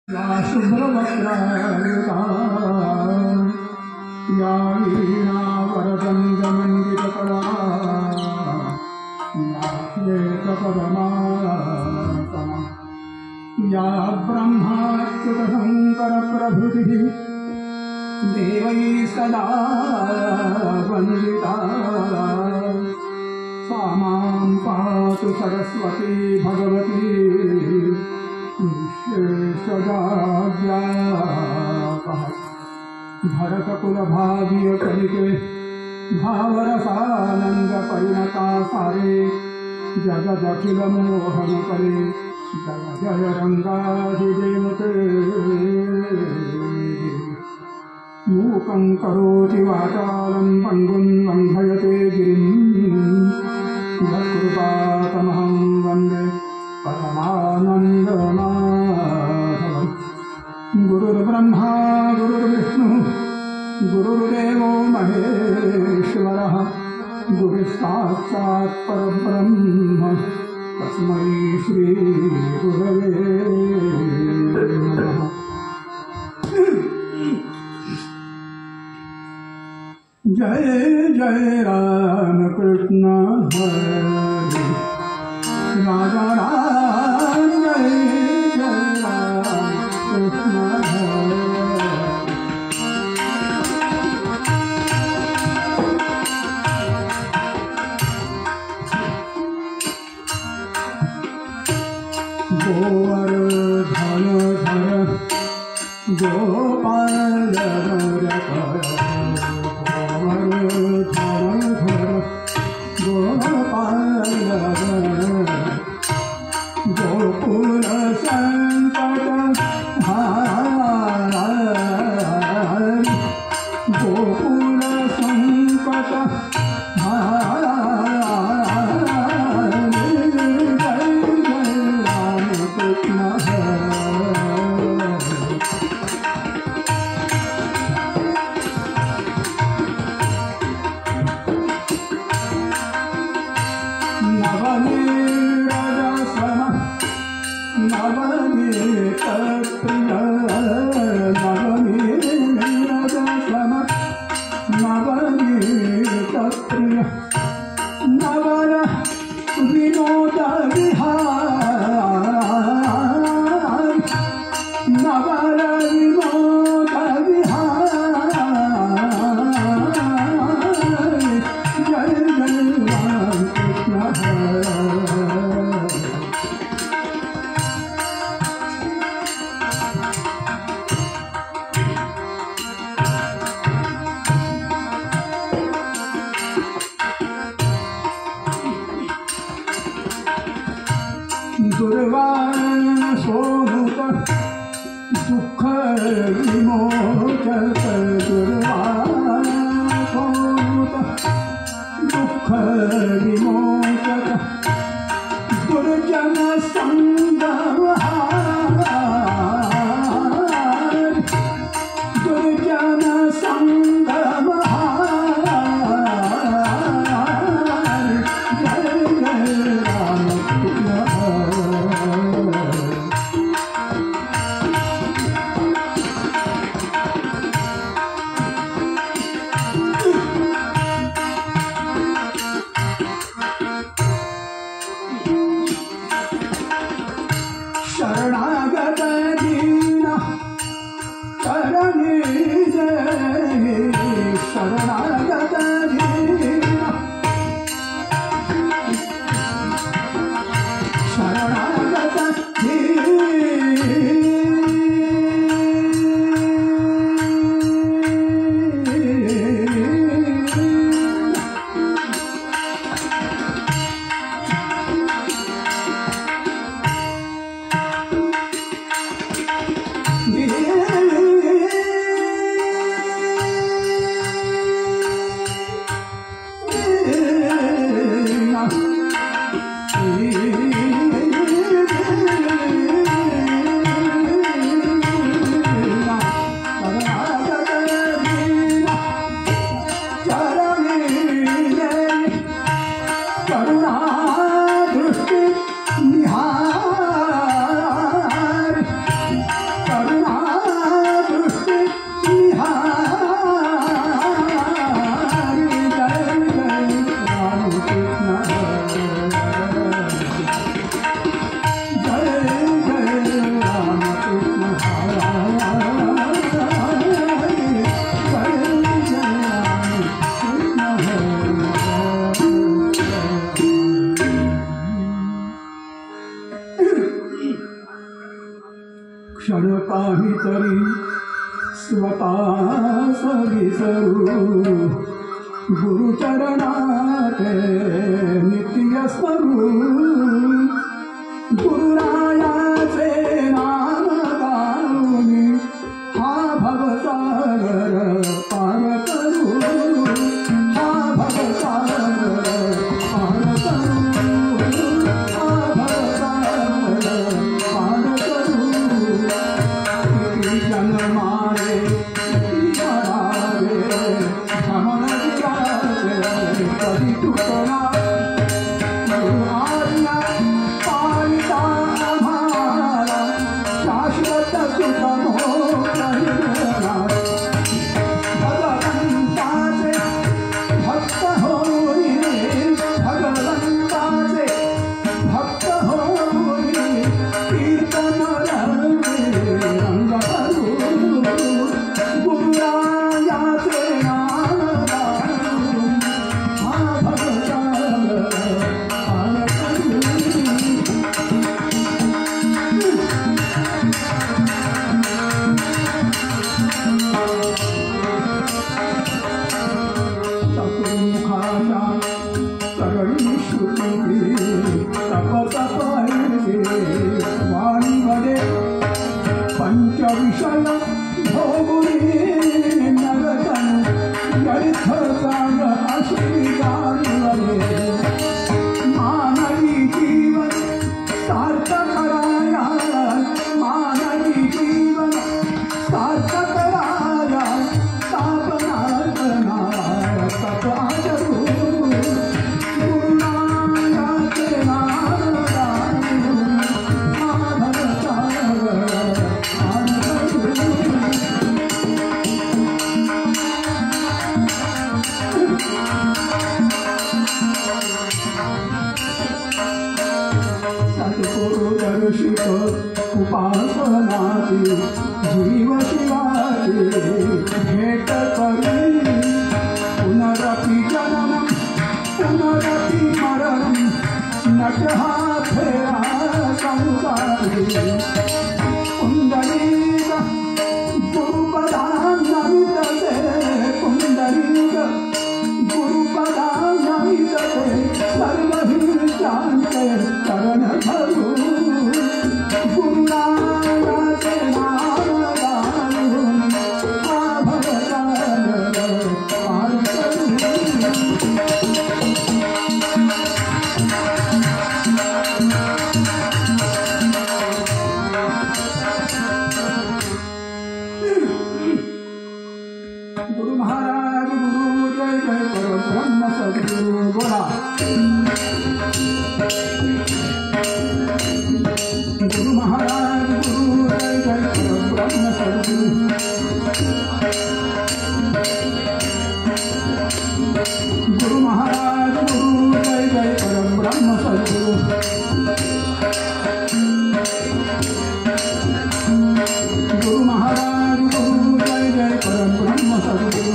या शुभ्रवस्त्रायुता या वीणावरदण्डमण्डितकला या श्वेतपदमासना या ब्रह्माच्युतशङ्करप्रभृतिः देवैः सदा वन्दिता सा मां पातु सरस्वती भगवती विश्वेशजाड्यापः भरतकुलभाग्यकलिके भावरसानन्दपरिणता सारे जगदखिलमोहनकले जय जय रङ्गाधिदेवते मूकं करोति वाचालं पङ्गुं लङ्घयते गिरिं यत्कृपातमहं वन्दे परमानन्दमाधवम् गुरुर्ब्रह्मा गुरुर्विष्णुः गुरुर्देवो महेश्वरः गुरुसाक्षात् परब्रह्म तस्मै श्रीगुरवे नमः। जय जय राम कृष्ण हरे राजा राम जय जय राम कृष्ण हरे गोवर्धन धर गोपाल गोकुल संकट हार गोकुल संकट हार जय जय राम कृष्ण विनोद विहार नवर विनोद विहार जय जय राम कृष्ण दुर्वाण सोमुख दुख विमोचक दुर्वाण सोमुख दुख विमोचक दुर्जन संगमहार दुर्जन संगमहार जय जय राम कृष्ण क्षण काहीतरी स्वतःस विसरू गुरुचरणात नित्य स्मरू गुरुरायाचे नाम गाऊनी हा भवसागर पार करू हा भवसागर पार करू हा भवसागर पार करू किती जन्मारे किती करावे भ्रमण दिवाचे कधी तुटणार पंचविषय भोगुनी नरतन व्यर्थ जाण अशी जाणवले मानवी जीवन सार्थ कराया मानवी जीवन सार्थ कराया तापनार्थना तप आचरू गुरुनायाचे नाम गाऊन हा भवसागर सद्गुरु दर्शित उपासनाती जीव शिवाची भेट करी पुनरपि जननम पुनरपि मरणम नट हा फेरा संसारी कुंडलीक गुरुपदान्नमितसे कुंडलीक गुरुपदान्नमितसे सर्वहितांते चरण धरू गुरुनायाचे नाम गाऊन हा भवसागर पार करू गुरु महाराज गुरु जय जय परब्रह्म सद्गुरु बोला गुरु महाराज गुरु जय जय परब्रह्म सद्गुरु गुरु महाराज गुरु जय जय परब्रह्म सद्गुरु गुरु महाराज गुरु जय जय परब्रह्म सद्गुरु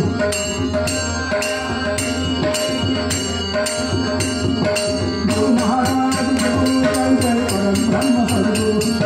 गुरु महाराज गुरु जय जय परब्रह्म सद्गुरु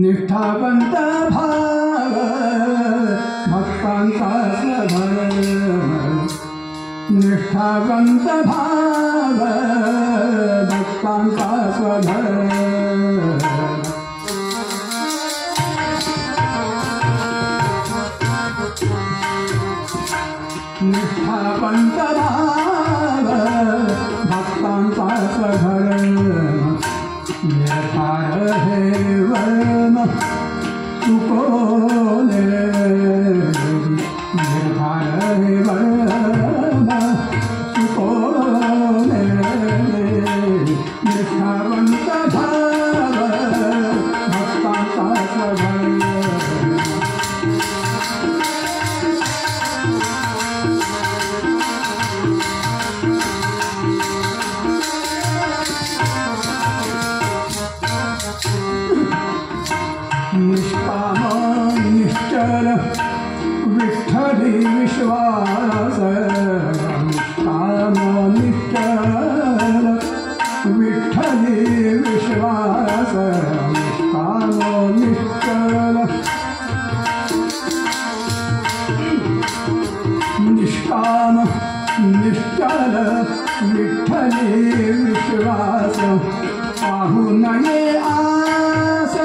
निष्ठावंत भाव भक्तांचा स्वधर्म निष्ठावंत भाव भक्तांचा स्वधर्म निष्ठावंत भाव भक्तांचा स्वधर्म निर्धार हे वर्म चुकोले निर्धार हे वर्म चुकोले निष्ठावंत भाव भक्तांचा स्वधर्म निष्काम निश्चल विठ्ठली विश्वास निष्काम निश्चल विठ्ठली विश्वास निष्काम निश्चल निष्काम निश्चल विठ्ठली विश्वास पाहू नये आस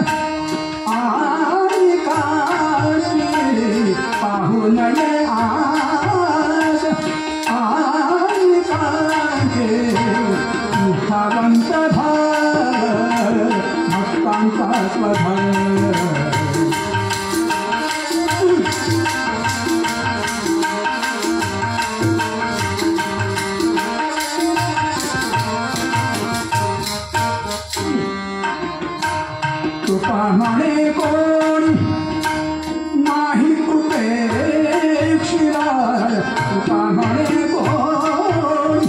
पाहू नये आस आनिकांचे निष्ठावंत भाव भक्तांचा स्वधर्म तुका म्हणे कोणी नाही उपेक्षिला तुका म्हणे कोणी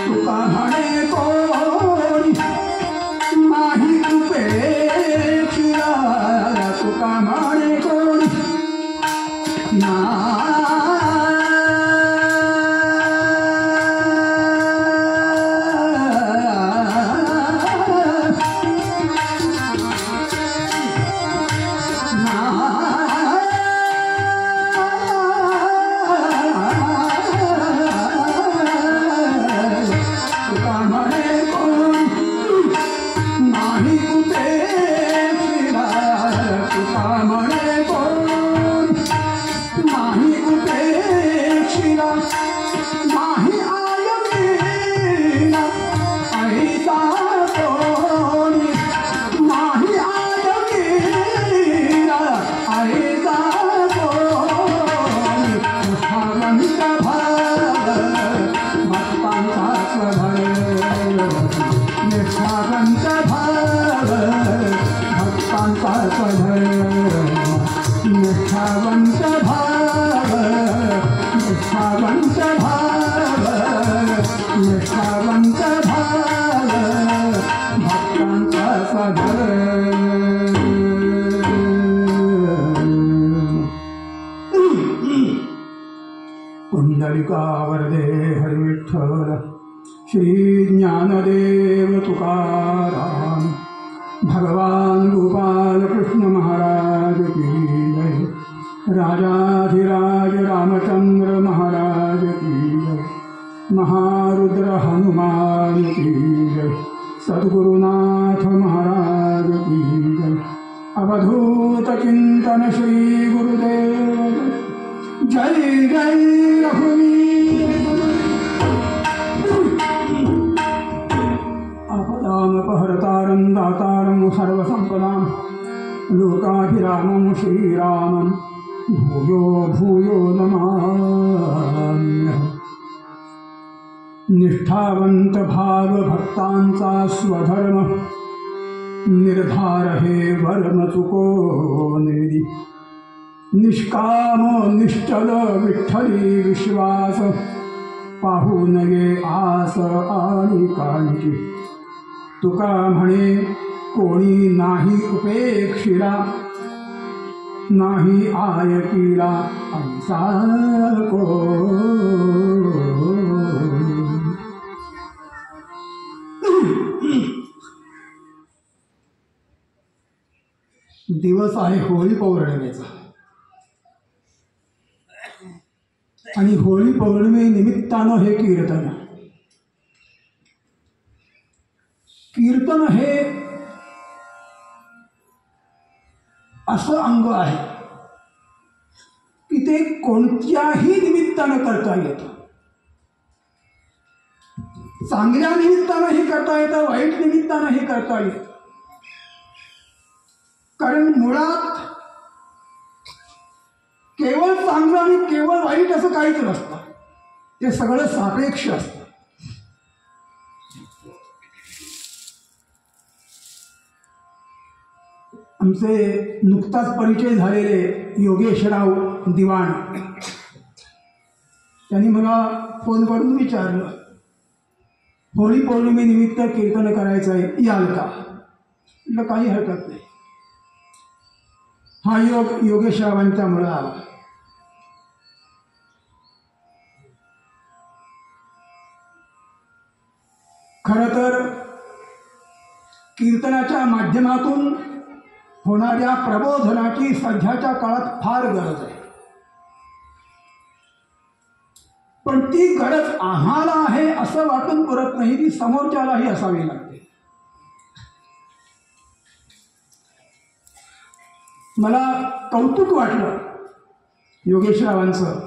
तुका म्हणे कोणी नाही उपेक्षिला तुका म्हणे कोणी ना निष्ठावंत भाव भक्तांचा स्वधर्म निष्ठावंत भाव निष्ठावंत भाव निष्ठावंत भाव भक्तांचा स्वधर्म पुंडलिका वरदे हरि विठ्ठल श्री ज्ञानदेव तुकाराम भगवान गोपाल कृष्ण महाराज की जय राजाधिराज रामचंद्र महाराज की जय महारुद्र हनुमान की जय सद्गुरुनाथ महाराज की जय अवधूत चिंतन श्री गुरुदेव जय जय रघुवीर अपहरतारं दातारं सर्वसंपदां लोकाभिरामं श्रीरामं भूयो भूयो नमाम्यहम् निष्ठावंत भाव भक्तांचा स्वधर्म निर्धार हे वर्म चुको नेदी निष्काम निश्चल विठ्ठली विश्वास पाहू नये आस आनिकांची तुका म्हणे कोणी नाही उपेक्षिला नाही आयकीला ऐसा को दिवस आहे होळी पौर्णिमेचा आणि होळी पौर्णिमे निमित्तानं हे कीर्तन हे असं अंग आहे की ते कोणत्याही निमित्तानं करता येतं. चांगल्या निमित्तानंही करता येतं, वाईट निमित्तानंही करता येतं. कारण मुळात केवळ चांगलं आणि केवळ वाईट असं काहीच नसतं, ते सगळं सापेक्ष असतं. आमचे नुकताच परिचय झालेले योगेशराव दिवाण त्यांनी मला फोन करून विचारलं, होळी पौर्णिमेनिमित्त कीर्तन करायचं आहे, याल का? म्हटलं काही हरकत नाही. हा योग योगेशरावांच्या मुळे आला. खरं तर कीर्तनाच्या माध्यमातून होणाऱ्या प्रबोधनाची सध्याच्या काळात फार गरज आहे. पण ती गरज आम्हाला आहे असं वाटून पुरत नाही, ती समोरच्यालाही असावी लागते. मला कौतुक वाटलं योगेशरावांचं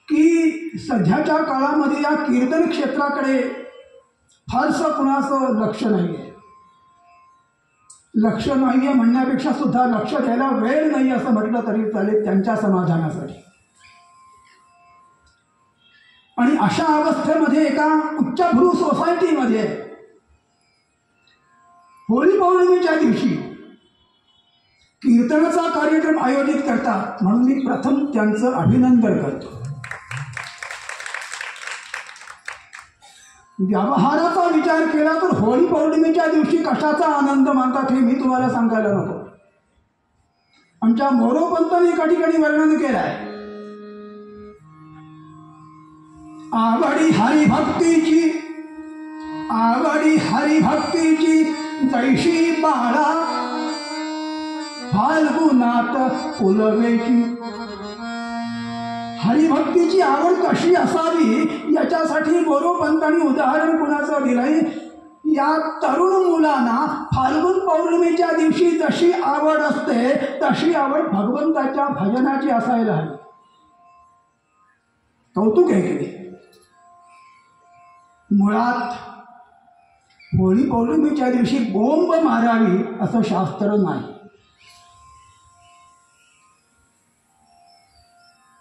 की सध्याच्या काळामध्ये या कीर्तन क्षेत्राकडे फारसं कुणाचं लक्ष नाही आहे. लक्ष नाही आहे म्हणण्यापेक्षा सुद्धा लक्ष द्यायला वेळ नाही असं म्हटलं तरी चालेल त्यांच्या समाधानासाठी. आणि अशा अवस्थेमध्ये एका उच्चभ्रू सोसायटीमध्ये होळी पौर्णिमेच्या दिवशी कीर्तनाचा कार्यक्रम आयोजित करतात म्हणून मी प्रथम त्यांचं अभिनंदन करतो. व्यवहाराचा विचार केला तर होळी पौर्णिमेच्या दिवशी कशाचा आनंद मानतात हे मी तुम्हाला सांगायला नको. आमच्या मोरोपंतांनी एका ठिकाणी वर्णन केलं आहे, आवडी हरिभक्तीची जैशी बाळा फाल्गुनात फुलवेची. हरिभक्तीची आवड कशी असावी याच्यासाठी मोरोपंतांनी उदाहरण कुणाचं दिलंय, या तरुण मुलांना फाल्गुन पौर्णिमेच्या दिवशी जशी आवड असते तशी आवड भगवंताच्या भजनाची असायला हवी. कौतुक आहे की मुळात होळी पौर्णिमेच्या दिवशी बोंब मारावी असं शास्त्र नाही.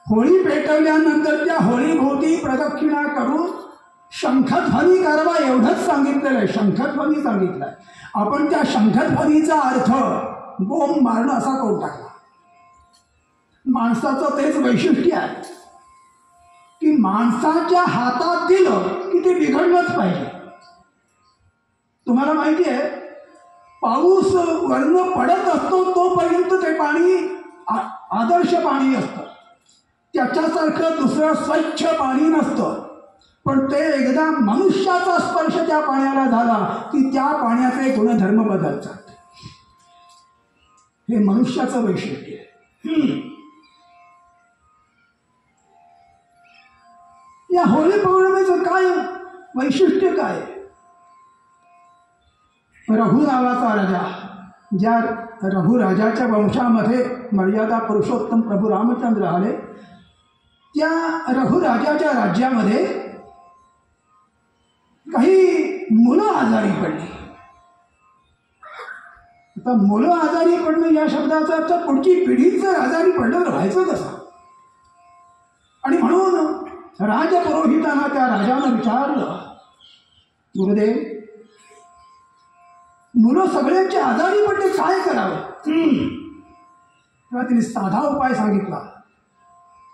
होळी पेटवल्यानंतर त्या होळीभोवती प्रदक्षिणा करून शंखध्वनी करावा एवढंच सांगितलेलं आहे. शंखध्वनी सांगितलंय. आपण त्या शंखध्वनीचा अर्थ बोंब मारणं असा करून टाकला. माणसाचं तेच वैशिष्ट्य आहे की माणसाच्या हातात दिलं की ते बिघडलंच पाहिजे. तुम्हाला माहिती आहे, पाऊस वरनं पडत असतो तोपर्यंत ते पाणी आदर्श पाणी असतं, त्याच्यासारखं दुसरं स्वच्छ पाणी नसतं. पण ते एकदा मनुष्याचा स्पर्श त्या पाण्याला झाला की त्या पाण्याचे गुणधर्म बदलतात. हे मनुष्याचं वैशिष्ट्य आहे. या होळी पौर्णिमेचं काय वैशिष्ट्य काय? रघु नावाचा राजा, ज्या रघुराजाच्या वंशामध्ये मर्यादा पुरुषोत्तम प्रभू रामचंद्र आले, त्या रघुराजाच्या राज्यामध्ये काही मुलं आजारी पडली. आता मुलं आजारी पडणं या शब्दाचा अर्थ पुढची पिढी जर आजारी पडलं तर व्हायचं कसं? आणि म्हणून राजपुरोहितांना त्या राजानं विचारलं, गुरुदेव, मुलं सगळ्यांची आजारी पडले, काय करावं? तेव्हा तिने साधा उपाय सांगितला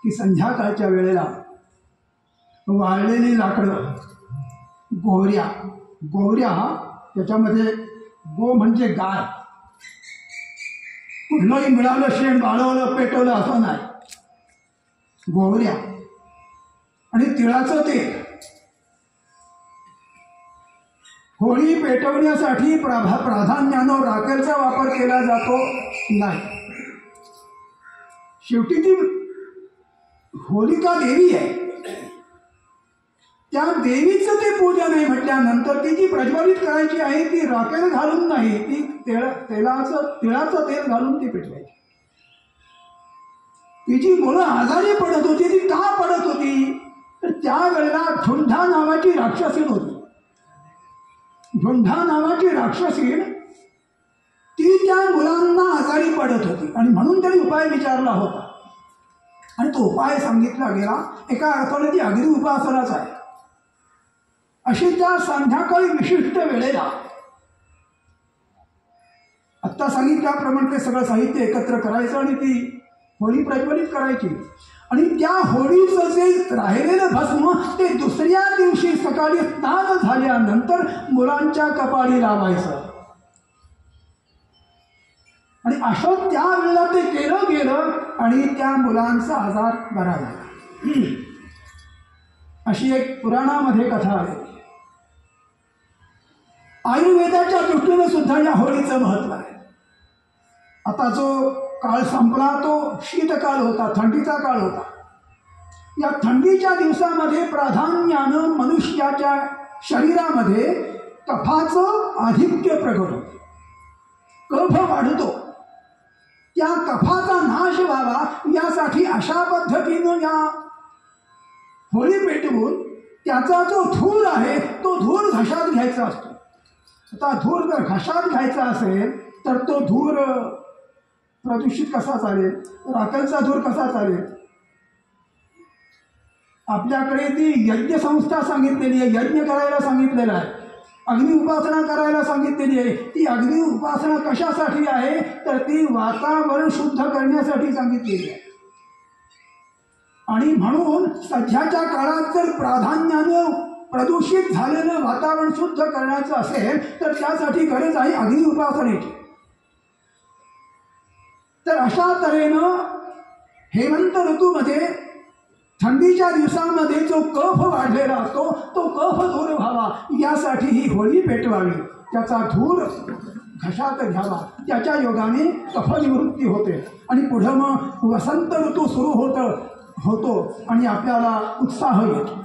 की संध्याकाळच्या वेळेला वाळलेली लाकडं, गोवऱ्या त्याच्यामध्ये गो म्हणजे गाय, कुठलंही मिळालं शेण वाळवलं पेटवलं असं नाही, गोवऱ्या आणि तिळाचं तेल होळी पेटवण्यासाठी प्राधान्यानं राखेलचा वापर केला जातो नाही. शेवटी ती होलिका देवी आहे, त्या देवीचं ते पूजन आहे म्हटल्यानंतर ती जी प्रज्वलित करायची आहे ती राखेल घालून नाही, ती तिळाचं तेल घालून ती पेटवायची. तिची मुलं आजारी पडत होती. ती का पडत होती तर त्यावेळेला झुंधा नावाची राक्षसीण होती. झुंधा नावाची राक्षसीण ती त्या मुलांना आजारी पडत होती आणि म्हणून त्यांनी उपाय विचारला होता आणि तो उपाय सांगितला गेला. एका अर्थाने ती अग्नी उपासनाच आहे. अशी त्या संध्याकाळी विशिष्ट वेळेला आत्ता सांगितल्याप्रमाणे ते सगळं साहित्य एकत्र करायचं आणि ती होळी प्रज्वलित करायची आणि त्या होळीचं जे राहिलेलं भस्म ते दुसऱ्या दिवशी सकाळी स्नान झाल्यानंतर मुलांच्या कपाळी लावायचं आणि असं त्या वेळेला ते केलं गेलं आणि त्या मुलांचा आजार बरा झाला. अशी एक पुराणामध्ये कथा आहे. आयुर्वेदाच्या दृष्टीने सुद्धा या होळीचं महत्व आहे. आता जो काळ संपला तो शीतकाळ होता, थंडीचा काळ होता. या थंडीच्या दिवसामध्ये प्राधान्यानं मनुष्याच्या शरीरामध्ये कफाचं आधिक्य प्रगट होतं, कफ वाढतो. त्या कफाचा नाश व्हावा यासाठी अशा पद्धतीनं या होळी पेटवून त्याचा जो धूर आहे तो धूर घशात घ्यायचा असतो. आता धूर जर घशात घ्यायचा असेल तर तो धूर प्रदूषित कसा चालेल, राखेलचा धूर कसा चालेल. आपल्याकडे ती यज्ञ संस्था सांगितलेली आहे, यज्ञ करायला सांगितलेलं आहे, अग्नि उपासना करायला सांगितलेली आहे. ती अग्नि उपासना कशासाठी आहे तर ती वातावरण शुद्ध करण्यासाठी सांगितलेली आहे. आणि म्हणून सध्याच्या काळात जर प्राधान्यानं प्रदूषित झालेलं वातावरण शुद्ध करण्याचं असेल तर त्यासाठी गरज आहे अग्नि उपासनेची. तर अशा तऱ्हेनं हेमंत ऋतूमध्ये थंडीच्या दिवसामध्ये जो कफ वाढलेला असतो तो कफ दूर व्हावा यासाठी ही होळी पेटवावी, त्याचा धूर घशात घ्यावा. त्याच्या योगाने कफनिवृत्ती होते आणि पुढं मग वसंत ऋतू सुरू होतो आणि आपल्याला उत्साह येतो.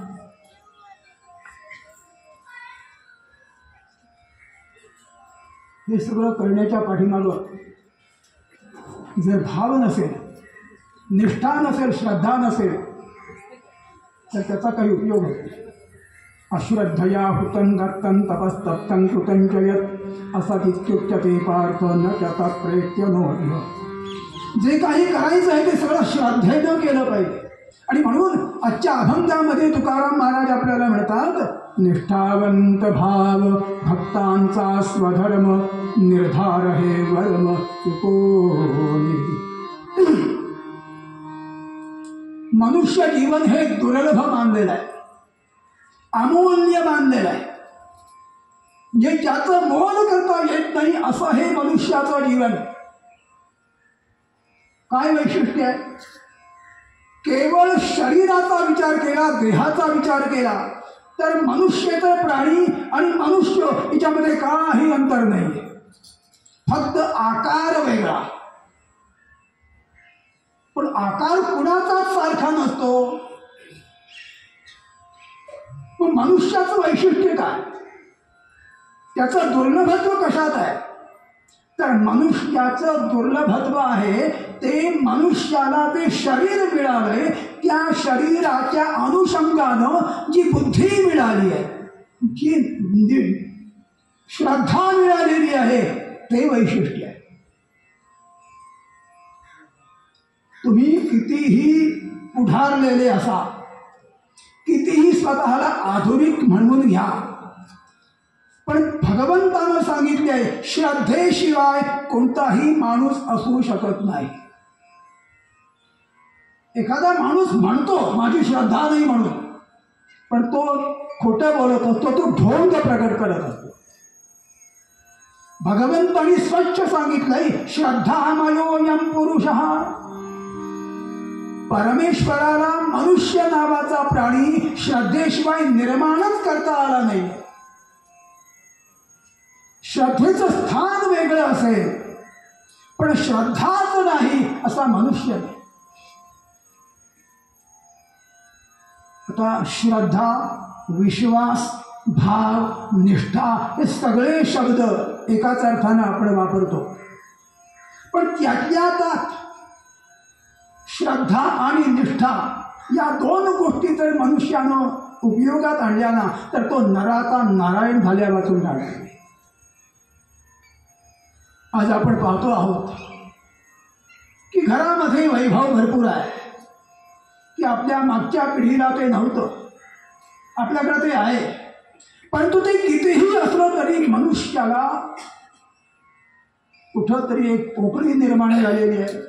हे सगळं करण्याच्या पाठीमागं जर भाव नसेल, निष्ठा नसेल, श्रद्धा नसेल तर त्याचा काही उपयोग होतो. अश्रद्धया हुतं दत्तं तपस्तप्तं कृतं च यत् असदित्युच्यते पार्थ न त्याचा प्रयत्न नो. जे काही करायचं आहे ते सगळं श्रद्धेनं केलं पाहिजे. आणि म्हणून आजच्या अभंगामध्ये तुकाराम महाराज आपल्याला म्हणतात, निष्ठावंत भाव भक्तांचा स्वधर्म निर्धार हे वर्म चुकोनी. मनुष्य जीवन हे दुर्लभ मानलेलं आहे, अमूल्य मानलेलं आहे, जे ज्याचं मोल करता येत नाही असं हे मनुष्याचं जीवन. काय वैशिष्ट्य आहे? केवळ शरीराचा विचार केला, देहाचा विचार केला तर मनुष्य तर प्राणी आणि मनुष्य याच्यामध्ये काही अंतर नाही, फक्त आकार वेगळा. पण आकार कुणाचाच सारखा नसतो. पण मनुष्याचं वैशिष्ट्य काय, त्याचं दुर्लभत्व कशात आहे तर मनुष्याचं दुर्लभत्व आहे ते मनुष्याला ते शरीर मिळालंय, त्या शरीराच्या अनुषंगानं जी बुद्धी मिळाली आहे, जी श्रद्धा मिळालेली आहे ते वैशिष्ट्य आहे. तुम्ही कितीही पुढारलेले असा, कितीही स्वतःला आधुनिक म्हणून घ्या, पण भगवंतानं सांगितले श्रद्धेशिवाय कोणताही माणूस असू शकत नाही. एखादा माणूस म्हणतो माझी श्रद्धा नाही म्हणून, पण तो खोटं बोलत असतो, तो ढोंग प्रकट करत असतो. भगवंतांनी स्वच्छ सांगितलंय श्रद्धामयोऽयं पुरुषः. परमेश्वराला मनुष्य नावाचा प्राणी श्रद्धेशिवाय निर्माणच करता आला नाही. श्रद्धेचं स्थान वेगळं असेल, पण श्रद्धाच नाही असा मनुष्य नाही. आता श्रद्धा, विश्वास, भाव, निष्ठा हे सगळे शब्द एकाच अर्थानं आपण वापरतो, पण त्यातल्या त्यात श्रद्धा आणि निष्ठा या दोन गोष्टी जर मनुष्यानं उपयोगात आणल्या ना तर तो नराचा नारायण झाल्या वाचून जाणार. आज आपण पाहतो आहोत की घरामध्ये वैभव भरपूर आहे, की आपल्या मागच्या पिढीला ते नव्हतं, आपल्याकडे ते आहे, परंतु ते कितीही असलं तरी मनुष्याला कुठं तरी एक पोकळी निर्माण झालेली आहे.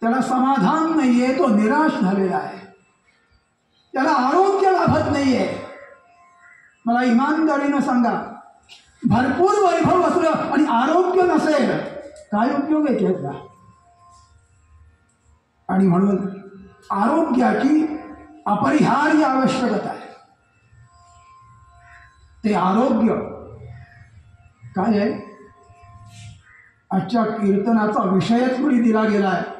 त्याला समाधान नाहीये, तो निराश झालेला आहे, त्याला आरोग्य लाभत नाहीये. मला इमानदारीनं सांगा, भरपूर वैभव असलं आणि आरोग्य नसेल काय उपयोग आहे त्याचा? आणि म्हणून आरोग्याची अपरिहार्य आवश्यकता आहे. ते आरोग्य काय आहे? आजच्या कीर्तनाचा विषयच मुळी दिला गेला आहे,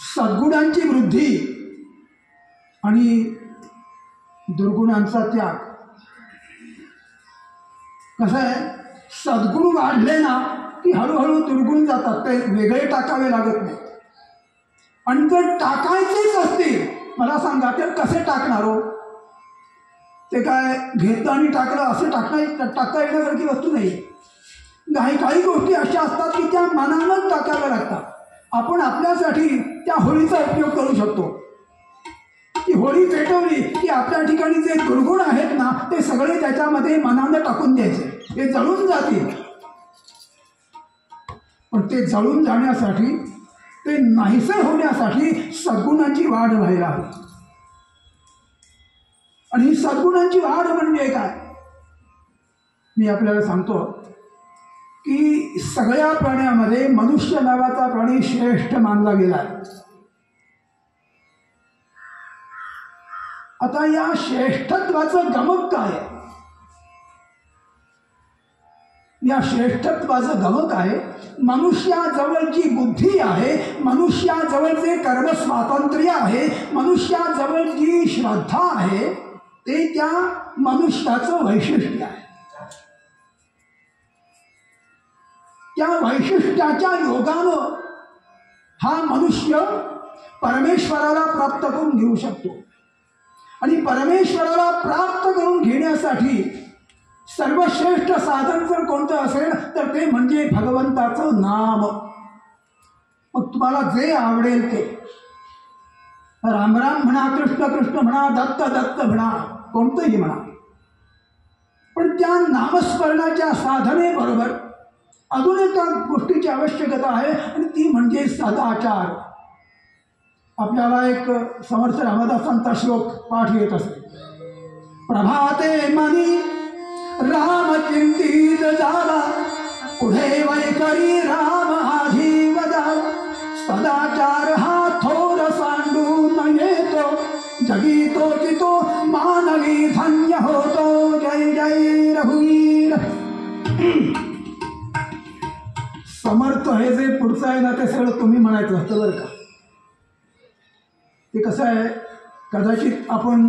सद्गुणांची वृद्धी आणि दुर्गुणांचा त्याग. कसं आहे, सद्गुण वाढले ना की हळूहळू दुर्गुण जातात, ते वेगळे टाकावे लागत नाही. आणि जर टाकायचेच असतील, मला सांगा ते कसे टाकणार हो? ते काय घेतलं आणि टाकलं असं टाकता येण्यासारखी वस्तू नाही. काही गोष्टी अशा असतात की त्या मनानं टाकाव्या लागतात. आपण आपल्यासाठी त्या होळीचा उपयोग करू शकतो. ती होळी पेटवली की आपल्या ठिकाणी जे दुर्गुण आहेत ना ते सगळे त्याच्यामध्ये मनानं टाकून द्यायचे, ते जळून जातील. पण ते जळून जाण्यासाठी, ते नाहीसे होण्यासाठी सद्गुणांची वाढ व्हायला हवी. आणि ही सद्गुणांची वाढ म्हणजे काय? मी आपल्याला सांगतो की सगळ्या प्राण्यामध्ये मनुष्य नावाचा प्राणी श्रेष्ठ मानला गेला. आता या श्रेष्ठत्वाचं गमक काय? या श्रेष्ठत्वाचं गमक आहे मनुष्याजवळ जी बुद्धी आहे, मनुष्याजवळ जे कर्म स्वातंत्र्य आहे, मनुष्याजवळ जी श्रद्धा आहे, ते त्या मनुष्याचं वैशिष्ट्य आहे. त्या वैशिष्ट्याच्या योगानं हा मनुष्य परमेश्वराला प्राप्त करून घेऊ शकतो. आणि परमेश्वराला प्राप्त करून घेण्यासाठी सर्वश्रेष्ठ साधन जर कोणतं असेल तर ते म्हणजे भगवंताचं नाम. मग तुम्हाला जे आवडेल ते, राम राम म्हणा, कृष्ण कृष्ण म्हणा, दत्त दत्त म्हणा, कोणतंही म्हणा, पण त्या नामस्मरणाच्या साधनेबरोबर अजून एका गोष्टीची आवश्यकता आहे आणि ती म्हणजे सदाचार. आपल्याला एक समर्थ रामदासांचा श्लोक पाठ येत असेल, प्रभाते मनी राम चिंतित जाला, पुढे वैखरी राम आधी वदाला, सदाचार हा थोर सांडून येतो, जगी तो चितो मानवी धन्य होतो. जय जय रघुवीर. समर्थ हे जे पुढचं आहे ना ते सगळं तुम्ही म्हणायचं असतं बरं का. ते कसं आहे, कदाचित आपण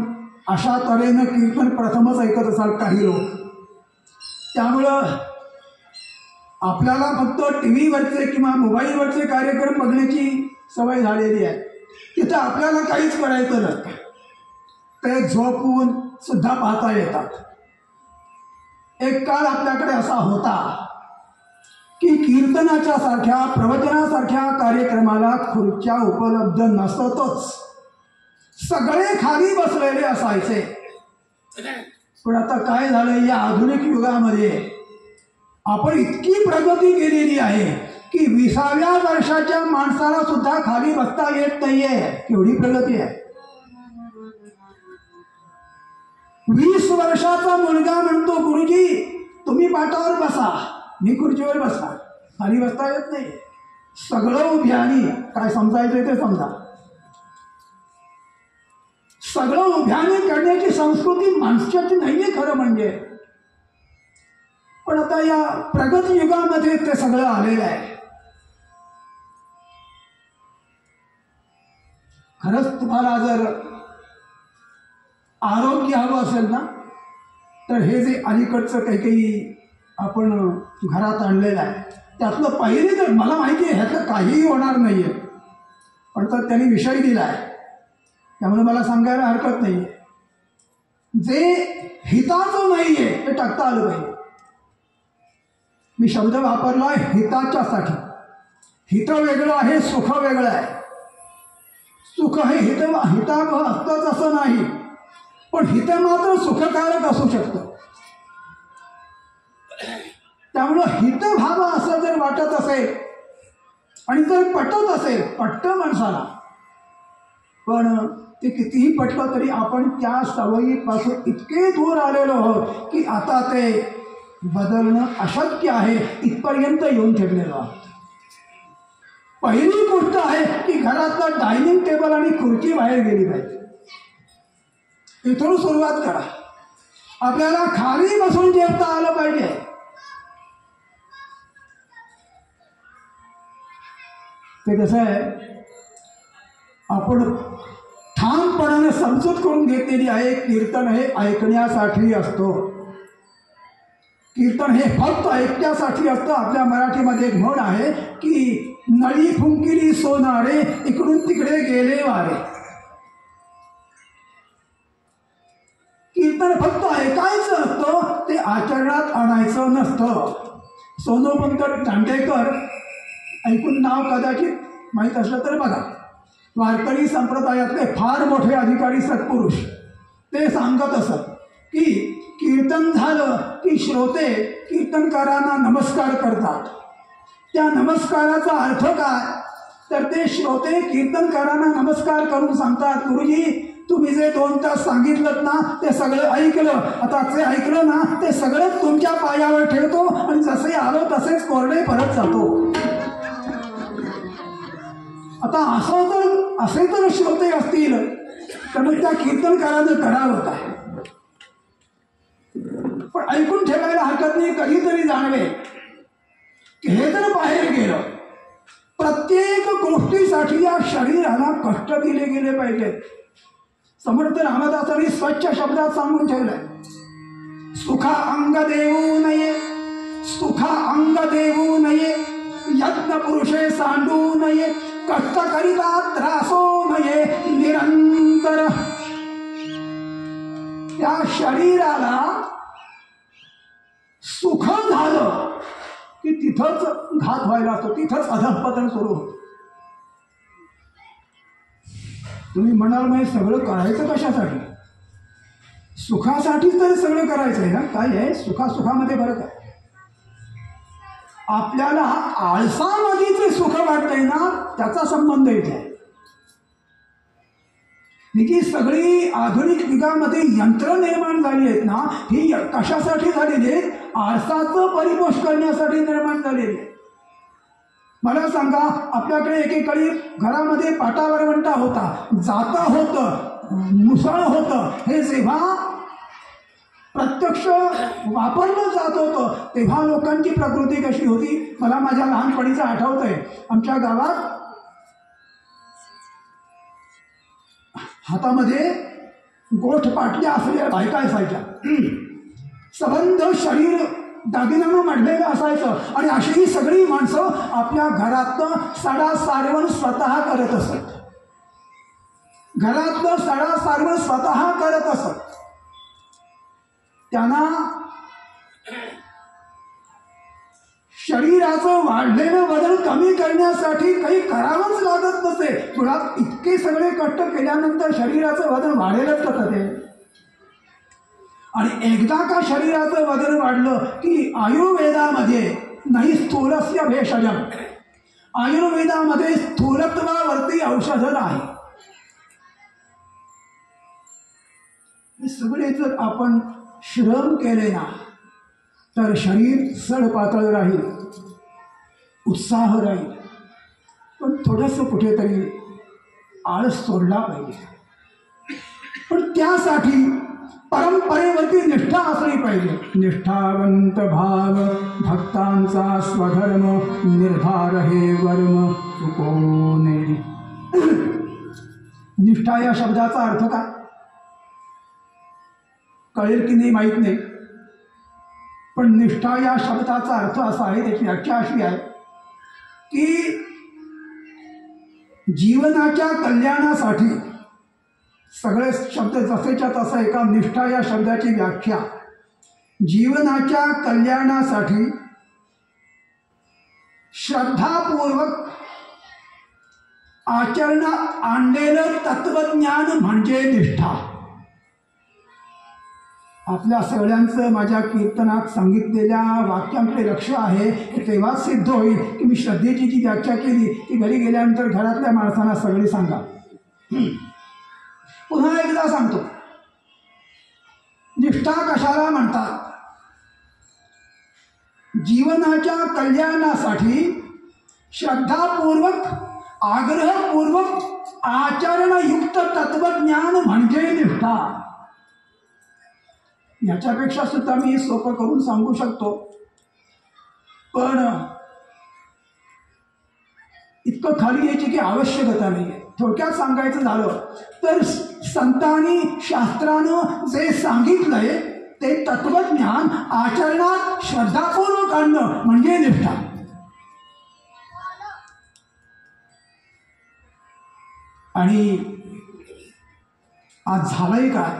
अशा तऱ्हेनं कीर्तन प्रथमच ऐकत असाल काही लोक, त्यामुळं आपल्याला फक्त टी व्हीवरचे किंवा मोबाईलवरचे कार्यक्रम बघण्याची सवय झालेली आहे. तिथं आपल्याला काहीच करायचं नसतं, ते झोपून सुद्धा पाहता येतात. एक काळ आपल्याकडे असा होता की कीर्तनाच्या सारख्या, प्रवचनासारख्या कार्यक्रमाला खुर्च्या उपलब्ध नसतच, सगळे खाली बसलेले असायचे. पण आता काय झालं, या आधुनिक युगामध्ये आपण इतकी प्रगती केलेली आहे की 20व्या वर्षाच्या माणसाला सुद्धा खाली बसता येत नाहीये. केवढी प्रगती आहे. 20 वर्षाचा मुलगा म्हणतो, गुरुजी तुम्ही पाटावर बसा, मी खुर्चीवर बसा, खाली बसता येत नाही. सगळं उभ्यानी, काय समजायचं ते समजा. सगळं उभ्याने करण्याची संस्कृती माणसाची नाहीये खरं म्हणजे. पण आता या प्रगत युगामध्ये ते सगळं आलेलं आहे. खरंच तुम्हाला जर आरोग्य हवं असेल ना, तर हे जे अलीकडचं काही काही आपण घरात आणलेलं आहे त्यातलं पहिले तर मला माहिती आहे ह्यातलं काहीही होणार नाही आहे, पण तर त्यांनी विषय दिला आहे त्यामुळे मला सांगायला हरकत नाही आहे. जे हिताचं नाही आहे ते टाकता आलं पाहिजे. मी शब्द वापरला हिताच्यासाठी. हित वेगळं आहे, सुख वेगळं आहे. सुख हे हितावह असतंच असं नाही, पण हित मात्र सुखकारक असू शकतं. त्यामुळं हित व्हावं असं जर वाटत असेल आणि जर पटत असेल, पटतं माणसाला, पण ते कितीही पटलं तरी आपण त्या सवयीपासून इतके दूर आलेलो आहोत की आता ते बदलणं अशक्य आहे, इथपर्यंत येऊन ठेवलेलो आहोत. पहिली गोष्ट आहे की घरातलं डायनिंग टेबल आणि खुर्ची बाहेर गेली पाहिजे. इथून सुरुवात करा. आपल्याला खाली बसून जेवता आलं पाहिजे. ते कसं आहे, आपण ठामपणाने समजूत करून घेतलेली आहे कीर्तन हे ऐकण्यासाठी असतो. कीर्तन हे फक्त ऐकण्यासाठी असतं. आपल्या मराठीमध्ये एक म्हण आहे की नळी फुंकिली सोनारे, इकडून तिकडे गेले वारे. कीर्तन फक्त ऐकायचं असतं, ते आचरणात आणायचं नसतं. सोनोपंत दांडेकर ऐकून नाव कदाचित माहीत असलं तर बघा. वारकरी संप्रदायातले फार मोठे अधिकारी सत्पुरुष ते सांगत असत की कीर्तन झालं की श्रोते कीर्तनकारांना नमस्कार करतात. त्या नमस्काराचा अर्थ काय, तर ते श्रोते कीर्तनकारांना नमस्कार करून सांगतात, गुरुजी तुम्ही जे 2 तास सांगितलं ना ते सगळं ऐकलं, आता जे ऐकलं ना ते सगळंच तुमच्या पायावर ठेवतो आणि जसे आलो तसेच कोरडे परत जातो. आता असे तर श्रोते असतील तर मग त्या कीर्तनकारानं करावं काय. पण ऐकून ठेवायला हरकत नाही. कधीतरी जाणवे की हे जर बाहेर गेलं, प्रत्येक गोष्टीसाठी या शरीराला कष्ट दिले गेले पाहिजेत. समर्थ रामदासांनी स्वच्छ शब्दात सांगून ठेवलंय, सुखा अंग देऊ नये, सुखा अंग देऊ नये, यज्ञ पुरुषे सांडू नये, कष्ट करिता त्रासो नये निरंतर. त्या शरीराला सुख झालं की तिथंच घात व्हायला असतो, तिथंच अधःपतन सुरू होतं. तुम्ही म्हणाल मग सगळं करायचं कशासाठी? सुखासाठीच तर सगळं करायचं आहे ना. काय आहे, सुखामध्ये फरक आहे. आपल्याला आळसामध्ये जे सुख वाटतंय ना त्याचा संबंध इथे आहे. ही सगळी आधुनिक युगामध्ये यंत्र निर्माण झाली आहेत ना, ही कशासाठी झालेली आहेत? आळसाचं परिपोष करण्यासाठी निर्माण झालेली आहे. मला सांगा, आपल्याकडे एकेकाळी घरामध्ये पाटावरवंटा होता, जातं होतं, मुसळ होतं. हे जेव्हा प्रत्यक्ष वापरलं जात होतं तेव्हा लोकांची प्रकृती कशी होती मला माझ्या लहानपणीचं आठवतंय. आमच्या गावात हातामध्ये गोठ पाटल्या असलेल्या बायका असायच्या. सबंध शरीर दागिन्यानं मढलेलं असायचं आणि अशी ही सगळी माणसं आपल्या घरातलं सडा सारवण स्वतः करत असत. घरातलं सडा सारवण स्वतः करत असत. त्यांना शरीराचं वाढलेलं वजन कमी करण्यासाठी काही करावंच लागत नसे. मुळात इतके सगळे कष्ट केल्यानंतर शरीराचं वजन वाढेलच कसं ते. आणि एकदा का शरीराचं वजन वाढलं की आयुर्वेदामध्ये नाही स्थूलस्य भेषजम, आयुर्वेदामध्ये स्थूलत्वावरती औषधं आहे. हे सगळे जर आपण श्रम केले ना तर शरीर सडपातळ राहील, उत्साह राहील. पण थोडंसं कुठेतरी आळस सोडला पाहिजे. पण त्यासाठी परंपरेवरती निष्ठा असली पाहिजे. निष्ठावंत भाव भक्तांचा स्वधर्म निर्धार हे वर्म चुकोने. निष्ठा या शब्दाचा अर्थ काय कळेल की नाही माहीत नाही, पण निष्ठा या शब्दाचा अर्थ असा आहे, त्याची व्याख्या अशी आहे की जीवनाच्या कल्याणासाठी, सगळे शब्द जसेच्या तसं एका निष्ठा या शब्दाची व्याख्या, जीवनाच्या कल्याणासाठी श्रद्धापूर्वक आचरणात आणलेलं तत्वज्ञान म्हणजे निष्ठा. आपल्या सगळ्यांचं माझ्या कीर्तनात सांगितलेल्या वाक्यांकडे लक्ष आहे. हे तेव्हाच सिद्ध होईल की मी श्रद्धेची जी व्याख्या केली ती घरी गेल्यानंतर घरातल्या माणसांना सगळी सांगा. पुन्हा एकदा सांगतो, निष्ठा कशाला म्हणतात? जीवनाच्या कल्याणासाठी श्रद्धापूर्वक आग्रहपूर्वक आचरणयुक्त तत्वज्ञान म्हणजे निष्ठा. याच्यापेक्षा सुद्धा मी सोपं करून सांगू शकतो, पण इतकं खाली यायची की आवश्यकता नाही आहे. थोडक्यात सांगायचं झालं तर संतांनी शास्त्रानं जे सांगितलंय ते तत्वज्ञान आचरणात श्रद्धापूर्वक आणणं म्हणजे निष्ठा. आणि आज झालंय काय?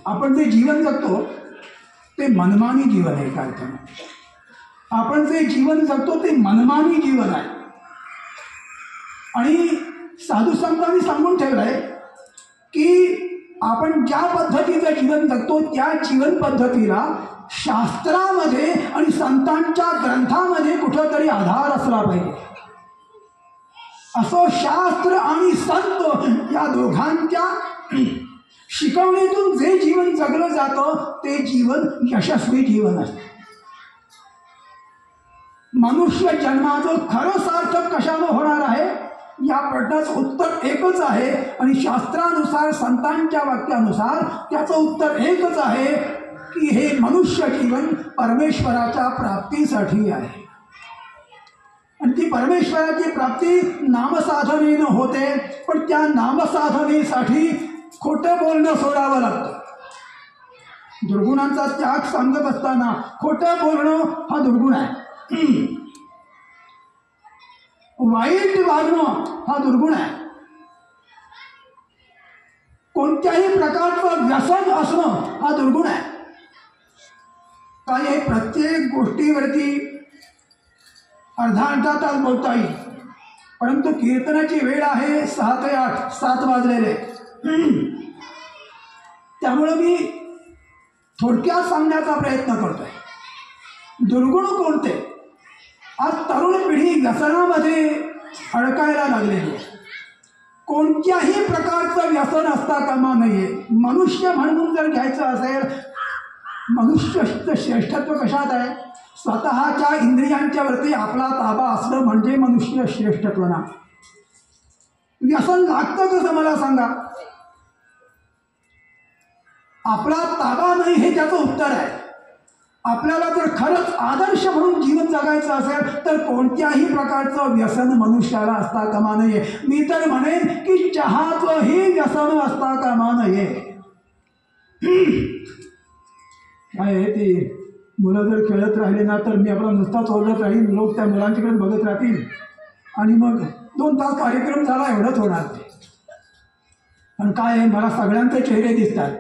आपण जे जीवन जगतो ते मनमानी जीवन आहे. काय अर्थानं आपण जे जीवन जगतो ते मनमानी जीवन आहे. आणि साधू संतांनी सांगून ठेवलंय की आपण ज्या पद्धतीचं जीवन जगतो त्या जीवन पद्धतीला शास्त्रामध्ये आणि संतांच्या ग्रंथामध्ये कुठंतरी आधार असला पाहिजे. असं शास्त्र आणि संत या दोघांच्या शिकवणीतून जे जीवन जगलं जातं ते जीवन यशस्वी जीवन आहे. मनुष्य जन्माचं खरं सार्थक कशानं होणार आहे या प्रश्नाचं उत्तर एकच आहे, आणि शास्त्रानुसार संतांच्या वाक्यानुसार त्याचं उत्तर एकच आहे की हे मनुष्य जीवन परमेश्वराच्या प्राप्तीसाठी आहे. आणि ती परमेश्वराची प्राप्ती नामसाधनेनं होते, पण त्या नामसाधनेसाठी खोटं बोलणं सोडावं लागतं. दुर्गुणांचा त्याग सांगत असताना खोटं बोलणं हा दुर्गुण आहे. वाईट वागणं हा दुर्गुण आहे. कोणत्याही प्रकारचं व्यसन असणं हा दुर्गुण आहे. काय प्रत्येक गोष्टीवरती अर्धा तास बोलता येईल, परंतु कीर्तनाची वेळ आहे 6 ते 8, 7 वाजलेले. त्यामुळं मी थोडक्यात सांगण्याचा प्रयत्न करतोय. दुर्गुण कोणते? आज तरुण पिढी व्यसनामध्ये अडकायला लागलेली आहे. कोणत्याही प्रकारचं व्यसन असता कामा नये. मनुष्य म्हणून जर घ्यायचं असेल, मनुष्य श्रेष्ठत्व कशात आहे? स्वतःच्या इंद्रियांच्या वरती आपला ताबा असणं म्हणजे मनुष्य श्रेष्ठत्व ना. व्यसन लागतं कसं मला सांगा? आपला ताबा नाही हे त्याचं उत्तर आहे. आपल्याला जर खरंच आदर्श म्हणून जीवन जगायचं असेल तर कोणत्याही प्रकारचं व्यसन मनुष्याला असता कामा नये. मी तर म्हणेन की चहाचंही व्यसन असता कामा नये. काय आहे ती मुलं जर खेळत राहिले ना तर मी आपला नुसताच ओरडत राहील, लोक त्या मुलांच्याकडे बघत राहतील आणि मग 2 तास कार्यक्रम झाला एवढंच होणार ते. पण काय आहे, मला सगळ्यांचे चेहरे दिसतात.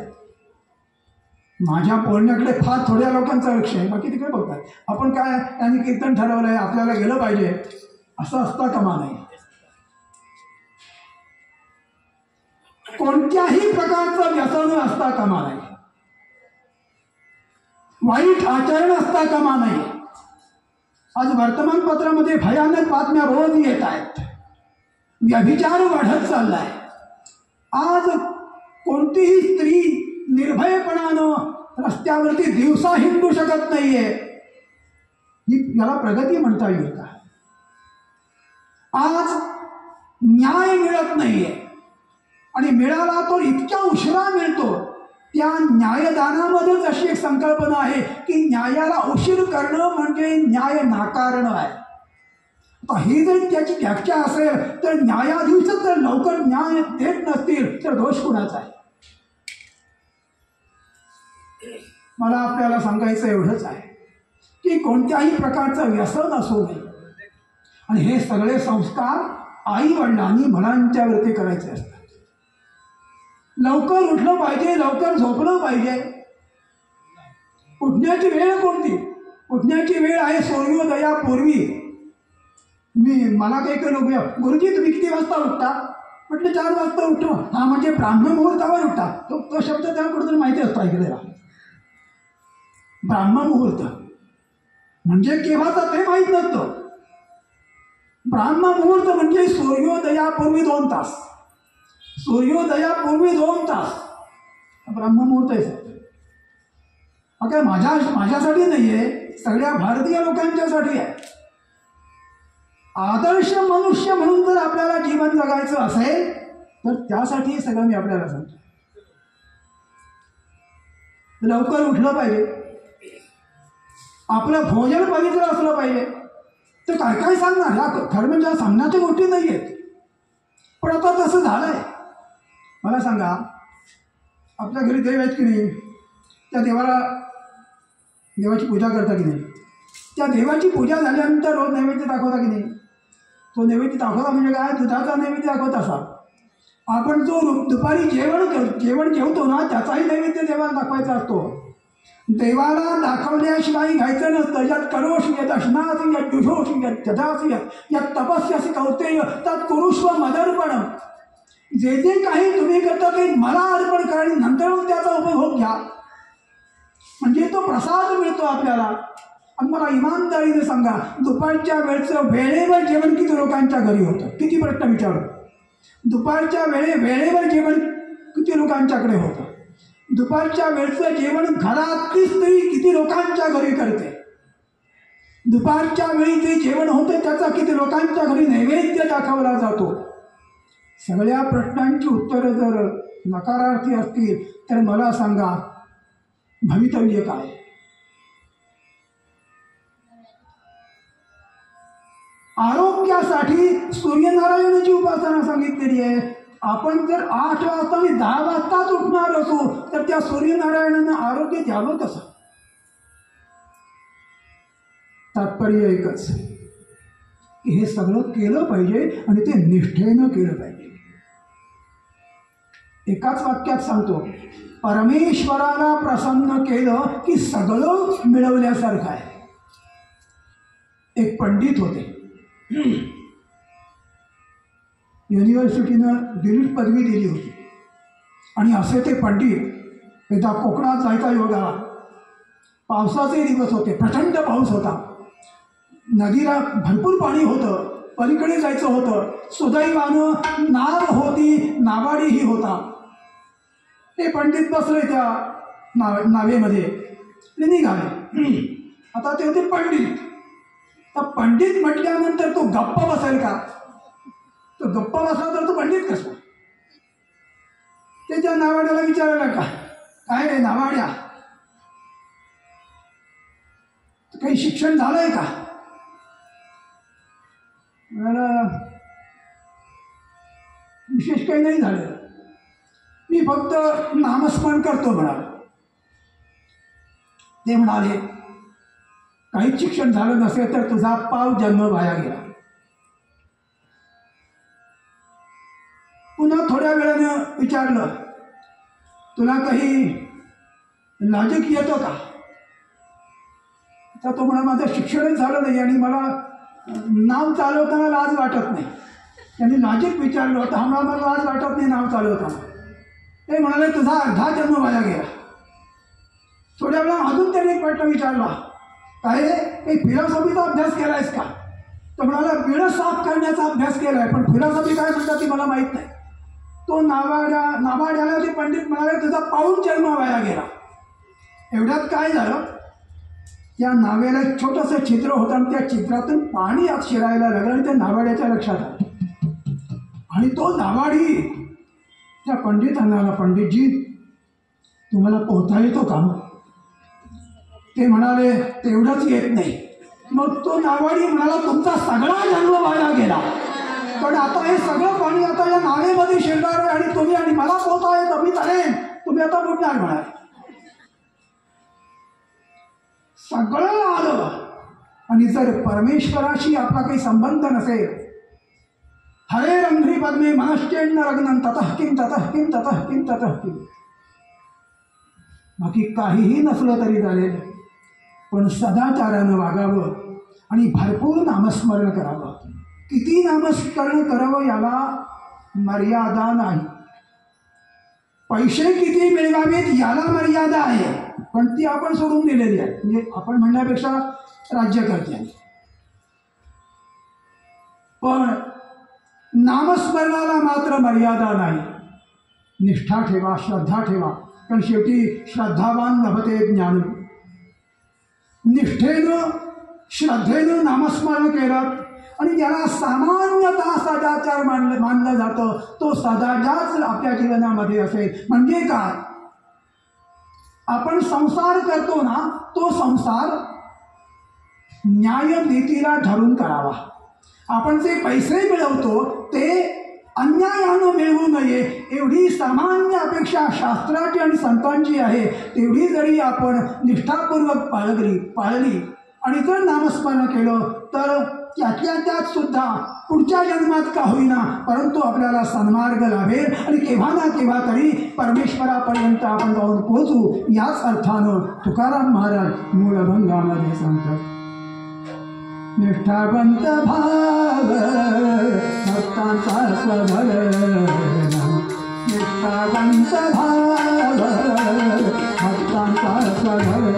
माझ्या बोलण्याकडे फार थोड्या लोकांचं लक्ष आहे, बाकी तिकडे बघतात. आपण काय त्यांनी कीर्तन ठरवलं आहे, आपल्याला गेलं पाहिजे असं असता कामा नये. कोणत्याही प्रकारचं व्यसन असता कामा नये. वाईट आचरण असता कामा नये. आज वर्तमानपत्रामध्ये भयानक बातम्या रोज येत आहेत. व्यभिचार वाढत चाललाय. आज कोणतीही स्त्री निर्भयपणानं रस्त्यावरती दिवसा हिंडू शकत नाहीये. याला प्रगती म्हणता येईल का? आज न्याय मिळत नाहीये आणि मिळाला तो इतक्या उशिरा मिळतो. त्या न्यायदानामध्येच अशी एक संकल्पना आहे की न्यायाला उशीर करणं म्हणजे न्याय नाकारणं आहे. आता ही जर त्याची व्याख्या असेल तर न्यायाधीशच जर लवकर न्याय देत नसतील तर दोष कुणाचा आहे? मला आपल्याला सांगायचं एवढंच आहे की कोणत्याही प्रकारचं व्यसन असू नये आणि हे सगळे संस्कार आई वडिलांनी मुलांच्यावरती करायचे असतात. लवकर उठलं पाहिजे, लवकर झोपलं पाहिजे. उठण्याची वेळ कोणती? उठण्याची वेळ आहे सूर्योदयापूर्वी. मला काही लोक, गुरुजी तुम्ही किती वाजता उठता? म्हटलं 4 वाजता उठतो. हा म्हणजे ब्राह्ममुहूर्तावर उठता. तो शब्द त्याला कुठेतरी माहिती असतो ऐकलेला. ब्राह्ममुहूर्त म्हणजे केव्हाचा ते माहीत नसतं. ब्राह्ममुहूर्त म्हणजे सूर्योदयापूर्वी 2 तास. सूर्योदयापूर्वी 2 तास ब्रह्ममुहूर्त आहे. हा काय माझ्यासाठी नाही आहे, सगळ्या भारतीय लोकांच्यासाठी आहे. आदर्श मनुष्य म्हणून जर आपल्याला जीवन जगायचं असेल तर त्यासाठी सगळं मी आपल्याला सांगतो. लवकर उठलं पाहिजे, आपलं भोजन पवित्र असलं पाहिजे. तर काय काय सांगणार? ह्या खरं म्हणजे सांगण्याच्या गोष्टी नाही आहेत, पण आता तसं झालंय. मला सांगा, आपल्या घरी देव आहेत की नाही? त्या देवाची पूजा करता की नाही? त्या देवाची पूजा झाल्यानंतर रोज नैवेद्य दाखवता की नाही? तो नैवेद्य दाखवता म्हणजे काय? दुधाचा नैवेद्य दाखवत असा. आपण जो दुपारी जेवण जेवतो ना, त्याचाही नैवेद्य देवाला दाखवायचा असतो. देवाला दाखवल्याशिवाय घ्यायचं नसतं. यात करोषि यत अश्नासी यत जुषोषि यत जजासी यत तपस्यासी कौतेय तत् कुरुष्व मदर्पणम. जे जे काही तुम्ही करता ते मला अर्पण करा आणि नंतर मग त्याचा उपभोग घ्या, म्हणजे तो प्रसाद मिळतो आपल्याला. आणि मला इमानदारीने सांगा, दुपारच्या वेळचं वेळेवर जेवण किती लोकांच्या घरी होतं? किती प्रश्न विचारू. दुपारच्या वेळेवर जेवण किती लोकांच्याकडे होतं? दुपारच्या वेळचं जेवण घरातली स्त्री किती लोकांच्या घरी करते? दुपारच्या वेळी जे जेवण होतं त्याचा किती लोकांच्या घरी नैवेद्य दाखवला जातो? सगळ्या प्रश्नांची उत्तरं जर नकारार्थी असतील तर मला सांगा, भवितव्य काय? आरोग्यासाठी सूर्यनारायणाची उपासना सांगितलेली आहे. आपण जर 8 वाजता आणि 10 वाजताच उठणार असू तर त्या सूर्यनारायणानं आरोग्य द्यावं कसं? तात्पर्य एकच की हे सगळं केलं पाहिजे आणि ते निष्ठेनं केलं पाहिजे. एकाच वाक्यात सांगतो, परमेश्वराला प्रसन्न केलं की सगळं मिळवल्यासारखं आहे. एक पंडित होते, युनिव्हर्सिटीनं डिलीट पदवी दिली होती. आणि असे ते पंडित एकदा कोकणात जायचा योग आला. पावसाचे दिवस होते, प्रचंड पाऊस होता, नदीला भरपूर पाणी होतं, पलीकडे जायचं होतं. सुदैवानं नाव होती, नावाडीही होता. ते पंडित बसले त्या नावेमध्ये निघाले. आता ते होते पंडित. तर पंडित म्हटल्यानंतर तो गप्पा बसेल का? तो गप्पा बसला तर तो पंडित कसा? ते त्या नावाड्याला विचारायला का, काय रे नावाड्या, काही शिक्षण झालंय का? मला विशेष काही नाही झालं, मी फक्त नामस्मरण करतो म्हणाल. ते म्हणाले, काहीच शिक्षण झालं नसेल तर तुझा पाव जन्म वाया गेला. पुन्हा थोड्या वेळानं विचारलं, तुला काही लॉजिक येतो का? तर तो म्हणा, माझं शिक्षणच झालं नाही आणि मला नाव चालवताना लाज वाटत नाही. त्यांनी लॉजिक विचारलं होतं, मला लाज वाटत नाही नाव चालवताना. ते म्हणाले, तुझा अर्धा जन्म वाया गेला. थोड्या वेळा अजून त्यांनी एक प्रश्न विचारला, काय रे, काही फिलॉसॉफीचा अभ्यास केलायस का? तर म्हणाला, बिळं साफ करण्याचा अभ्यास केलाय, पण फिलॉसॉफी काय म्हणतात ती मला माहीत नाही. तो नावाड्याला ते पंडित म्हणाले, तुझा पाऊण जन्म वाया गेला. एवढ्यात काय झालं, त्या नावेला एक छोटंसं छिद्र होतं आणि त्या छिद्रातून पाणी आत शिरायला लागलं आणि त्या नावाड्याच्या लक्षात आलं, आणि तो नावाडी त्या पंडितांना, पंडितजी तुम्हाला पोहता येतो का? ते म्हणाले तेवढंच येत नाही. मग तो नावाडी म्हणाला तुमचा सगळा जन्म वाया गेला, पण आता हे सगळं पाणी आता या नावेमध्ये शिरणार आहे आणि तुम्ही आणि मला पोहता येत मी चालेल, तुम्ही आता बुडणार म्हणाल. सगळं आलं. आणि जर परमेश्वराशी आपला काही संबंध नसेल, हरे रंध्री पद्मे मनश्चेन्न रग्नं ततः किं ततः किं ततः किं ततः किं, बाकी काहीही नसलं तरी चालेल, पण सदाचारानं वागावं आणि भरपूर नामस्मरण करावं. किती नामस्मरण करावं याला मर्यादा नाही. पैसे किती मिळवावेत याला मर्यादा आहे, पण ती आपण सोडून दिलेली आहे. म्हणजे आपण म्हणण्यापेक्षा राज्यकर्त्यांनी. पण नामस्मरणाला मात्र मर्यादा नाही. निष्ठा ठेवा, श्रद्धा ठेवा, कारण शेवटी श्रद्धावान लभते ज्ञान. निष्ठेनं श्रद्धेनं नामस्मरण केलं आणि ज्याला सामान्यतः सदाचार मानलं जातं, तो सदाचारच आपल्या जीवनामध्ये असेल. म्हणजे काय? आपण संसार करतो ना, तो संसार न्यायनीतीला धरून करावा. आपण जे पैसे मिळवतो ते अन्यायानं मिळवू नये एवढी सामान्य अपेक्षा शास्त्राची आणि संतांची आहे. तेवढी जरी आपण निष्ठापूर्वक पाळली आणि जर नामस्मरण केलं तर त्यात सुद्धा पुढच्या जन्मात का होईना, परंतु आपल्याला सन्मार्ग लाभेल आणि केव्हा ना केव्हा तरी परमेश्वरापर्यंत आपण जाऊन पोहोचू. याच अर्थानं तुकाराम महाराज मूळभंगामध्ये सांगतात, निष्ठावंत भाव भक्तांचा स्वधर, निष्ठावंत भाव भक्तांचा स्वधर.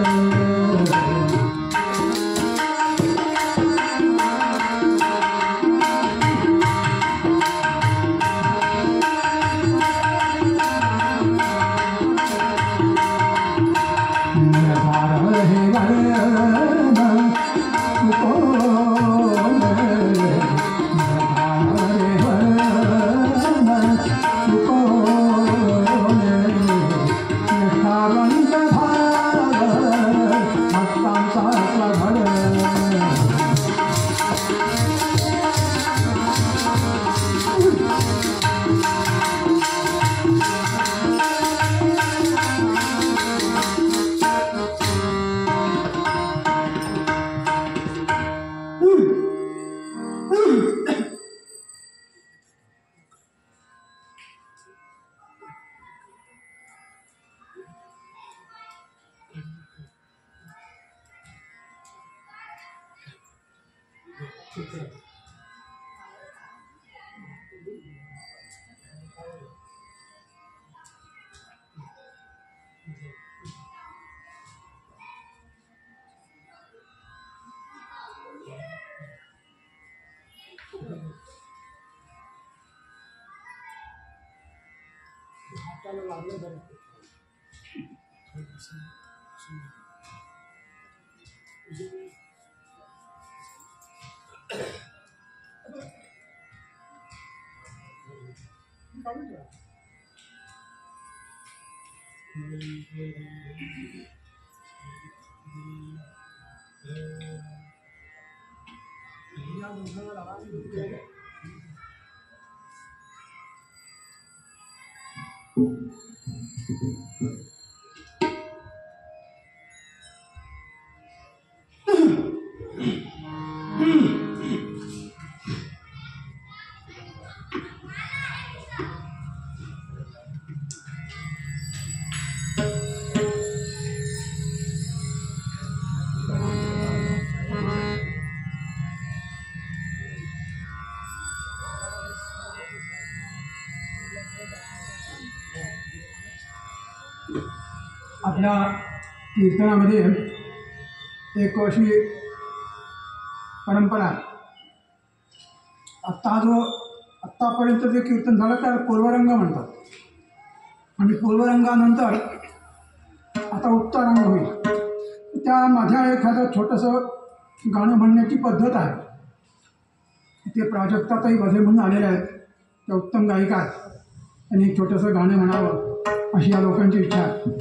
आपल्या कीर्तनामध्ये एक अशी परंपरा, आत्तापर्यंत जे कीर्तन झालं त्याला पूर्वरंग म्हणतात आणि पूर्वरंगानंतर आता उत्तरंग होईल. त्यामध्ये एखादं छोटंसं गाणं म्हणण्याची पद्धत आहे. ते प्राजक्ताताई वधे म्हणून आलेले आहेत, त्या उत्तम गायिका आहेत, त्यांनी एक छोटंसं गाणं म्हणावं अशी या लोकांची इच्छा आहे.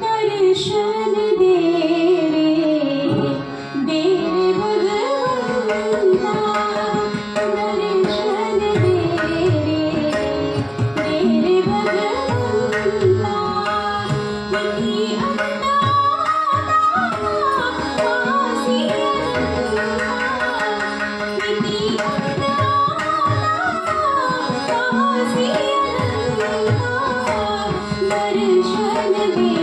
दर्शन दे रे भगवंता, दर्शन दे रे भगवंता, किती अंतराळा वासी अनंता, किती अंतराळा वासी अनंता, दर्शन दे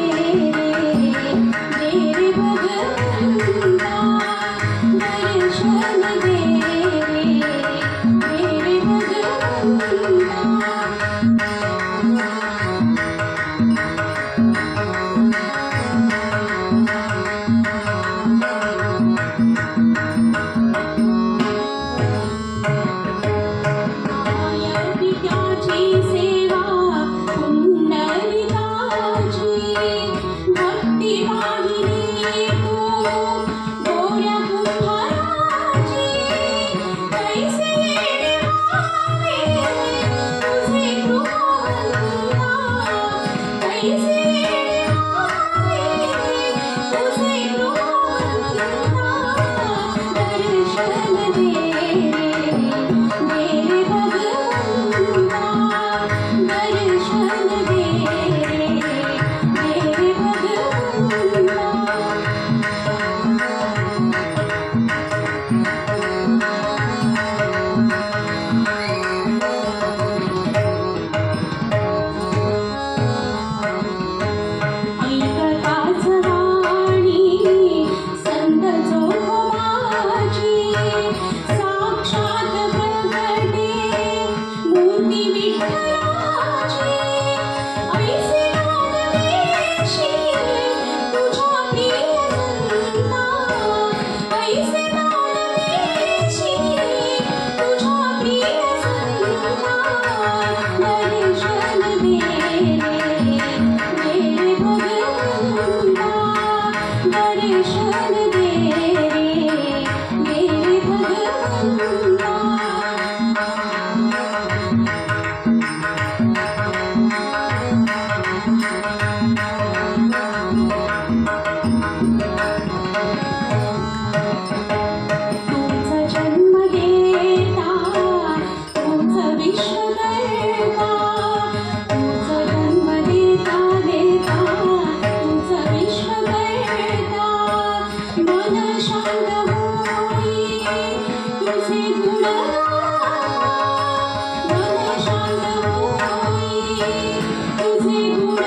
तुझे गुण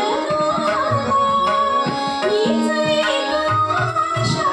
हीच एक आशा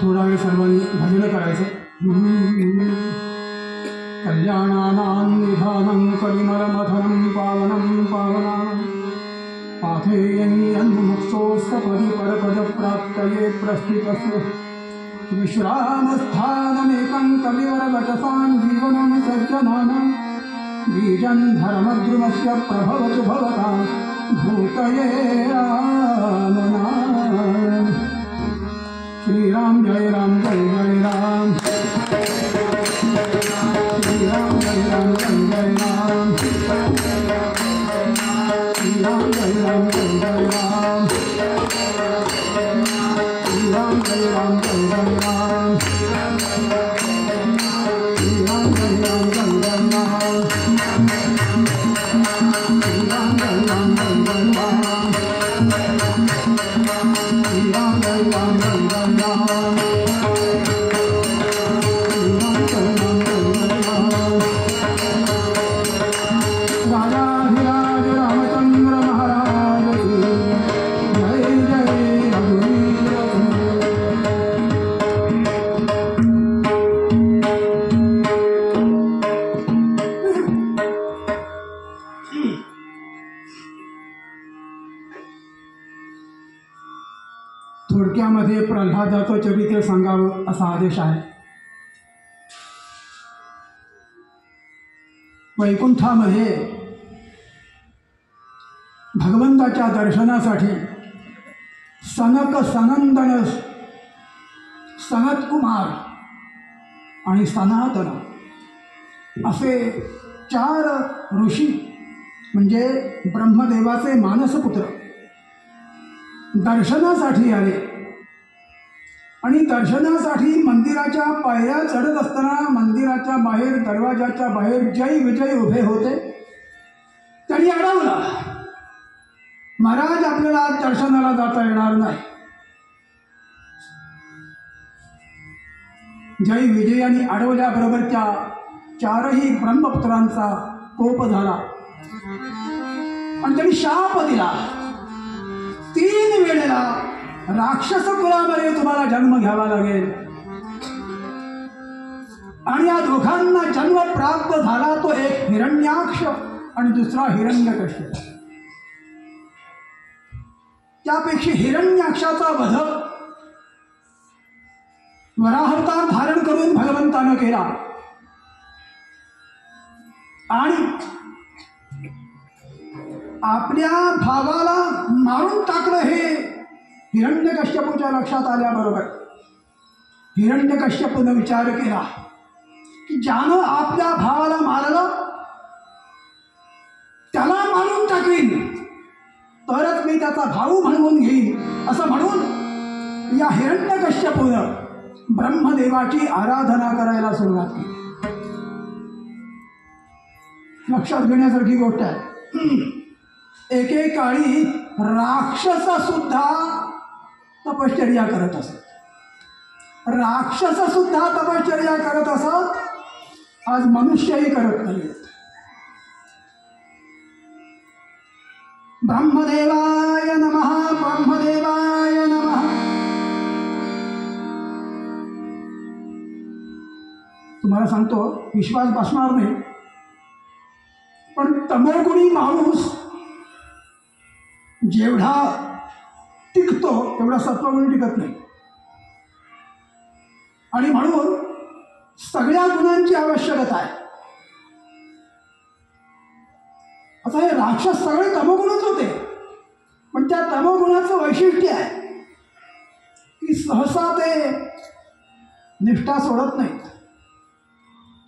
थोडा वेळ सर्वांनी भजन करायचं. कल्याणानां निधानं कलिमलमथनं पावनं पावना पाथेयन्मुक्षोऽस्तपदि परपदप्राप्तये प्रस्थितस्य विश्रामस्थानमेकं कविवरवचसां जीवनं सज्जनानां बीजं धर्मद्रुमस्य प्रभवतु भवतां भूतये रामना. श्रीराम जय राम जय जय राम. श्रीराम जय राम जय जय राम. श्रीराम जय राम जय जय राम. श्रीराम जय राम जय जय राम. श्रीराम जय राम जय जय राम. श्रीराम जय राम जय जय राम. श्रीराम जय राम जय जय राम. श्रीराम जय राम जय जय राम. राजाधिराज रामचंद्र महाराज की जय जय रघुवीर. थोडक्यामध्ये प्रल्हादाचं चरित्र सांगावं असा आदेश आहे. वैकुंठामध्ये भगवंताच्या दर्शनासाठी सनक सनंदन सनत कुमार आणि सनातन असे 4 ऋषी म्हणजे ब्रह्मदेवाचे मानसपुत्र दर्शनासाठी आले. आणि दर्शनासाठी मंदिराच्या पायऱ्या चढत असताना मंदिराच्या बाहेर दरवाजाच्या बाहेर जय विजय उभे होते. त्यांनी अडवला, महाराज आपल्याला आज दर्शनाला जाता येणार नाही. जय विजयाने अडवल्याबरोबर त्या 4ही ब्रह्मपुत्रांचा कोप झाला आणि त्यांनी शाप दिला, 3 वेळेला राक्षस कुलामध्ये तुम्हाला जन्म घ्यावा लागेल. आणि या दोघांना जन्म प्राप्त झाला तो एक हिरण्याक्ष आणि दुसरा हिरण्यकश्यप. त्यापेक्षा हिरण्याक्षाचा वध वराहावतार धारण करून भगवंतानं केला आणि आपल्या भावाला मारून टाकलं हे हिरण्यकश्यपूच्या लक्षात आल्याबरोबर हिरण्यकश्यपूनं विचार केला की ज्यानं आपल्या भावाला मारलं त्याला मारून टाकीन तरच मी त्याचा भाऊ म्हणून घेईन. असं म्हणून या हिरण्यकश्यपूनं ब्रह्मदेवाची आराधना करायला सुरुवात केली. लक्षात घेण्यासारखी गोष्ट आहे. एकेकाळी राक्षस सुद्धा तपश्चर्या करत असत. राक्षस सुद्धा तपश्चर्या करत असत. आज मनुष्यही करत नाही. ब्रह्मदेवाय नमः. ब्रह्मदेवाय नमः. तुम्हाला सांगतो, विश्वास बसणार नाही, पण तमोगुणी माणूस जेवढा टिकतो तेवढा सत्वगुणी टिकत नाही. आणि म्हणून सगळ्या गुणांची आवश्यकता आहे. आता हे राक्षस सगळे तमोगुणच होते, पण त्या तमोगुणाचं वैशिष्ट्य आहे की सहसा ते निष्ठा सोडत नाहीत.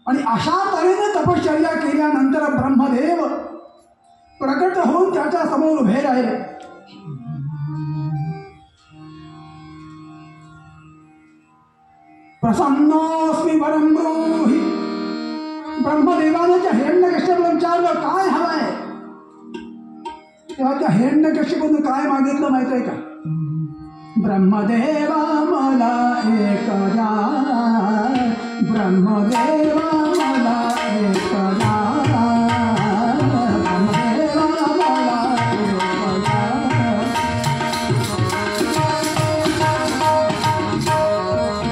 आणि अशा तऱ्हेने तपश्चर्या केल्यानंतर ब्रह्मदेव प्रकट होऊन त्याच्या समोर उभे राहिले. प्रसन्नोस्मी वरं ब्रूहि. ब्रह्मदेवाने त्या हिरण्यकश्यपूला विचारलं काय हवंय. तेव्हा त्या हिरण्यकश्यपूने काय मागितलं माहित आहे का? ब्रह्मदेवा मला एक द्या. ब्रह्मदेवा मला एक द्या. ब्रह्मदेवा मला एक द्या.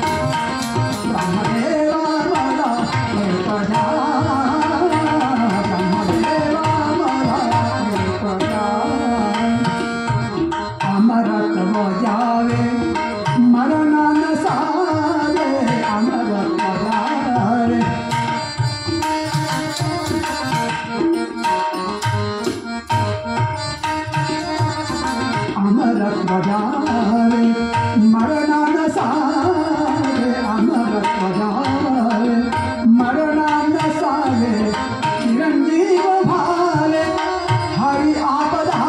बजावे मरणान सारे अमरत बजावे अमरत बजावे मरणान सारे अमरत बजावे मरणान सारे चिरंजीव भाले हरि आपदा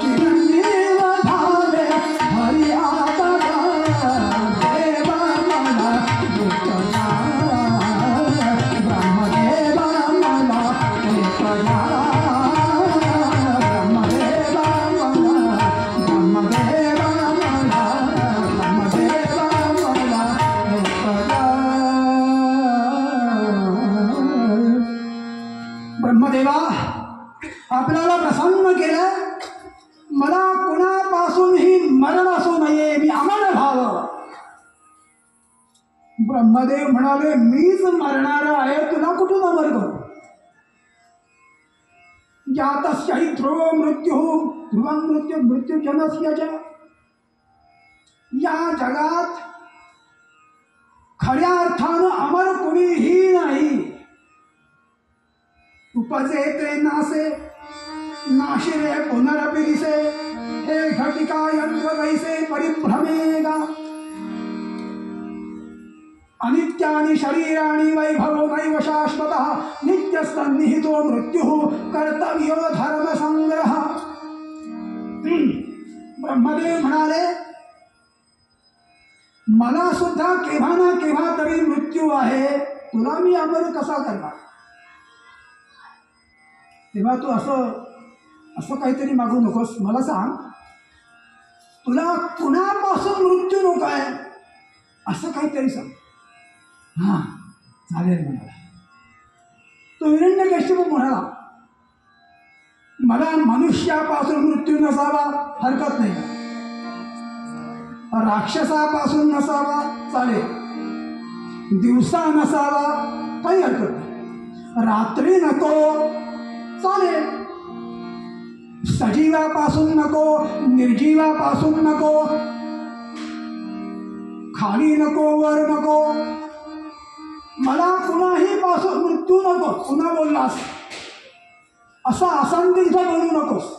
चिरंजीव भाले हरि आपदा देव मला एकदा ब्रह्मदेव मला एकदा ब्रह्मदेव मला एकदा ब्रह्मदेवा आपल्याला प्रसन्न केलं मला कुणापासूनही मरण असू नये मी अमर व्हावं ब्रह्मदेव म्हणाले मीच मरणार आहे तुला कुठून अमर करू जातस्यहि ध्रुव मृत्यू ध्रुवं मृत्यू मृत्यू जनस्य च या जगात खऱ्या अर्थानं अमर कुणीही नाही उपजे ते नासे नाशिरे पुनरपि दिसे हे घटिका यंत्र वैसे परिभ्रमेगा अनित्यानि शरीराणि वैभवो नैव शाश्वतः नित्यसन्निहितो मृत्युः कर्तव्यो धर्म संग्रह ब्रह्मदेव म्हणाले मला सुद्धा केव्हा ना केव्हा तरी मृत्यू आहे तुला मी अमर कसा करणार तेव्हा तू असं काहीतरी मागू नकोस मला सांग तुला कुणापासून मृत्यू नको आहे असं काहीतरी सांग हां चालेल म्हणाला तो हिरण्यकश्यप म्हणाला मला मनुष्यापासून मृत्यू नसावा हरकत नाही राक्षसापासून नसावा चालेल दिवसा नसावा काही हरकत नाही रात्री नको चालेल सजीवापासून नको निर्जीवापासून नको खाली नको वर नको मला कुणाही पासून मृत्यू नको पुन्हा बोललास असा असंत इथं बोलू नकोस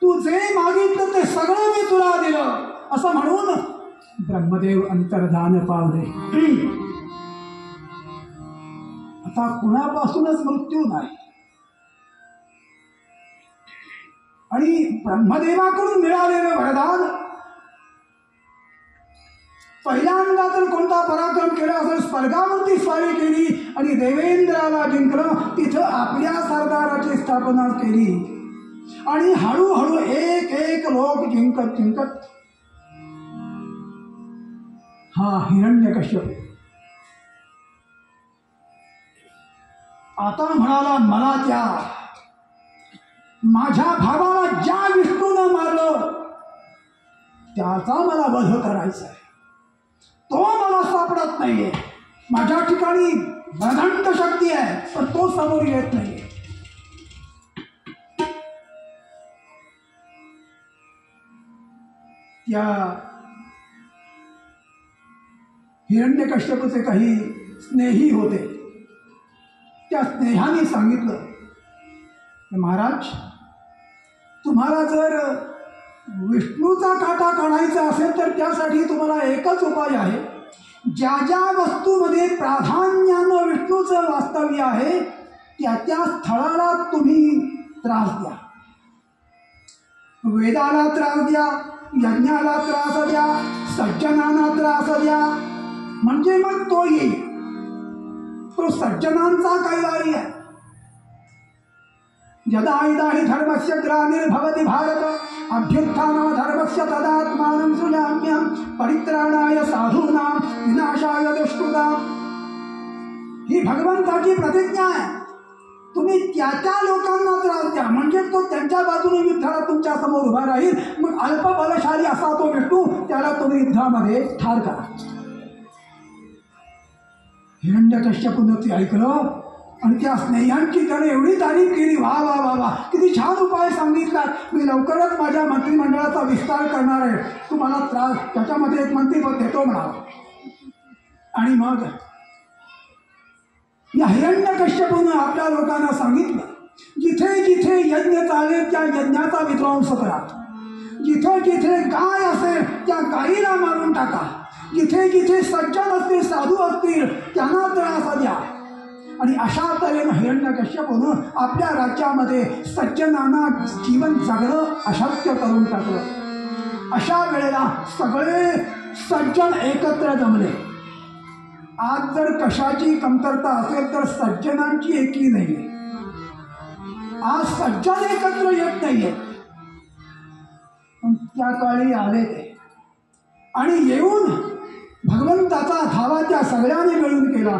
तू जे मागितलं ते सगळं मी तुला दिलं असं म्हणून ब्रह्मदेव अंतर्धान पावले आता कुणापासूनच मृत्यू नाही आणि ब्रह्मदेवाकडून मिळालेलं वरदान पहिल्यांदा तर कोणता पराक्रम केला असेल स्वर्गावरती स्वारी केली आणि देवेंद्राला जिंकलं तिथं आपल्या सरदाराची स्थापना केली आणि हळूहळू एक एक लोक जिंकत जिंकत हा हिरण्यकश्यप आता म्हणाला मला त्या माझ्या भावाला ज्या विष्णूनं मारलं त्याचा मला वध करायचा आहे तो मला सापडत नाहीये माझ्या ठिकाणी प्रचंड शक्ती आहे पण तो समोर येत नाहीये त्या हिरण्यकश्यपचे काही स्नेही होते त्या स्नेहाने सांगितलं महाराज तुम्हाला जर विष्णूचा काटा काढायचा असेल तर त्यासाठी तुम्हाला एकच उपाय आहे ज्या ज्या वस्तूमध्ये प्राधान्यानं विष्णूचं वास्तव्य आहे त्या त्या स्थळाला तुम्ही त्रास द्या वेदाला त्रास द्या यज्ञाला त्रास द्या सज्जनांना त्रास द्या म्हणजे मग तो येईल तो सज्जनांचा कैवारी आहे यदा इदाहि धर्मस्य ग्लानिर्भवति भारत अभ्युत्थानो धर्मस्य तदात्मानं सृजाम्यहं परित्राणाय साधूनां विनाशाय दुष्कृतां ही भगवंताची प्रतिज्ञा आहे तुम्ही त्या त्या लोकांना त्रास द्या म्हणजे तो त्यांच्या बाजूने युद्धाला तुमच्या समोर उभा राहील मग अल्प बलशाली असा तो विष्णू त्याला तुम्ही युद्धामध्ये ठार करा हिरण्यकश्यपून ते ऐकलं आणि त्या स्नेहांची त्याने एवढी तारीफ केली, वा वा वा वा, किती छान उपाय सांगितला, मी लवकरच माझ्या मंत्रिमंडळाचा विस्तार करणार आहे, तुम्हाला त्रास, त्याच्यामध्ये एक मंत्रिपद देतो म्हणाला. आणि मग या हिरण्यकश्यपूनं आपल्या लोकांना सांगितलं, जिथे जिथे यज्ञ चालेल त्या यज्ञाचा विध्वंस करा, जिथे जिथे गाय असेल त्या गायीला मारून टाका, जिथे जिथे सज्जन असतील, साधू असतील, त्यांना त्रास द्या. आणि अशा तऱ्हेनं हिरण्यकश्यपूनं आपल्या राज्यामध्ये सज्जनांना जीवन जगणं अशक्य करून टाकलं. अशा वेळेला सगळे सज्जन एकत्र जमले. आज जर कशाची कमतरता असेल तर सज्जनांची एकी नाही. आज सज्जन एकत्र येत नाहीये, पण त्या काळी आले ते आणि येऊन भगवंताचा धावा त्या सगळ्यांनी मिळून केला.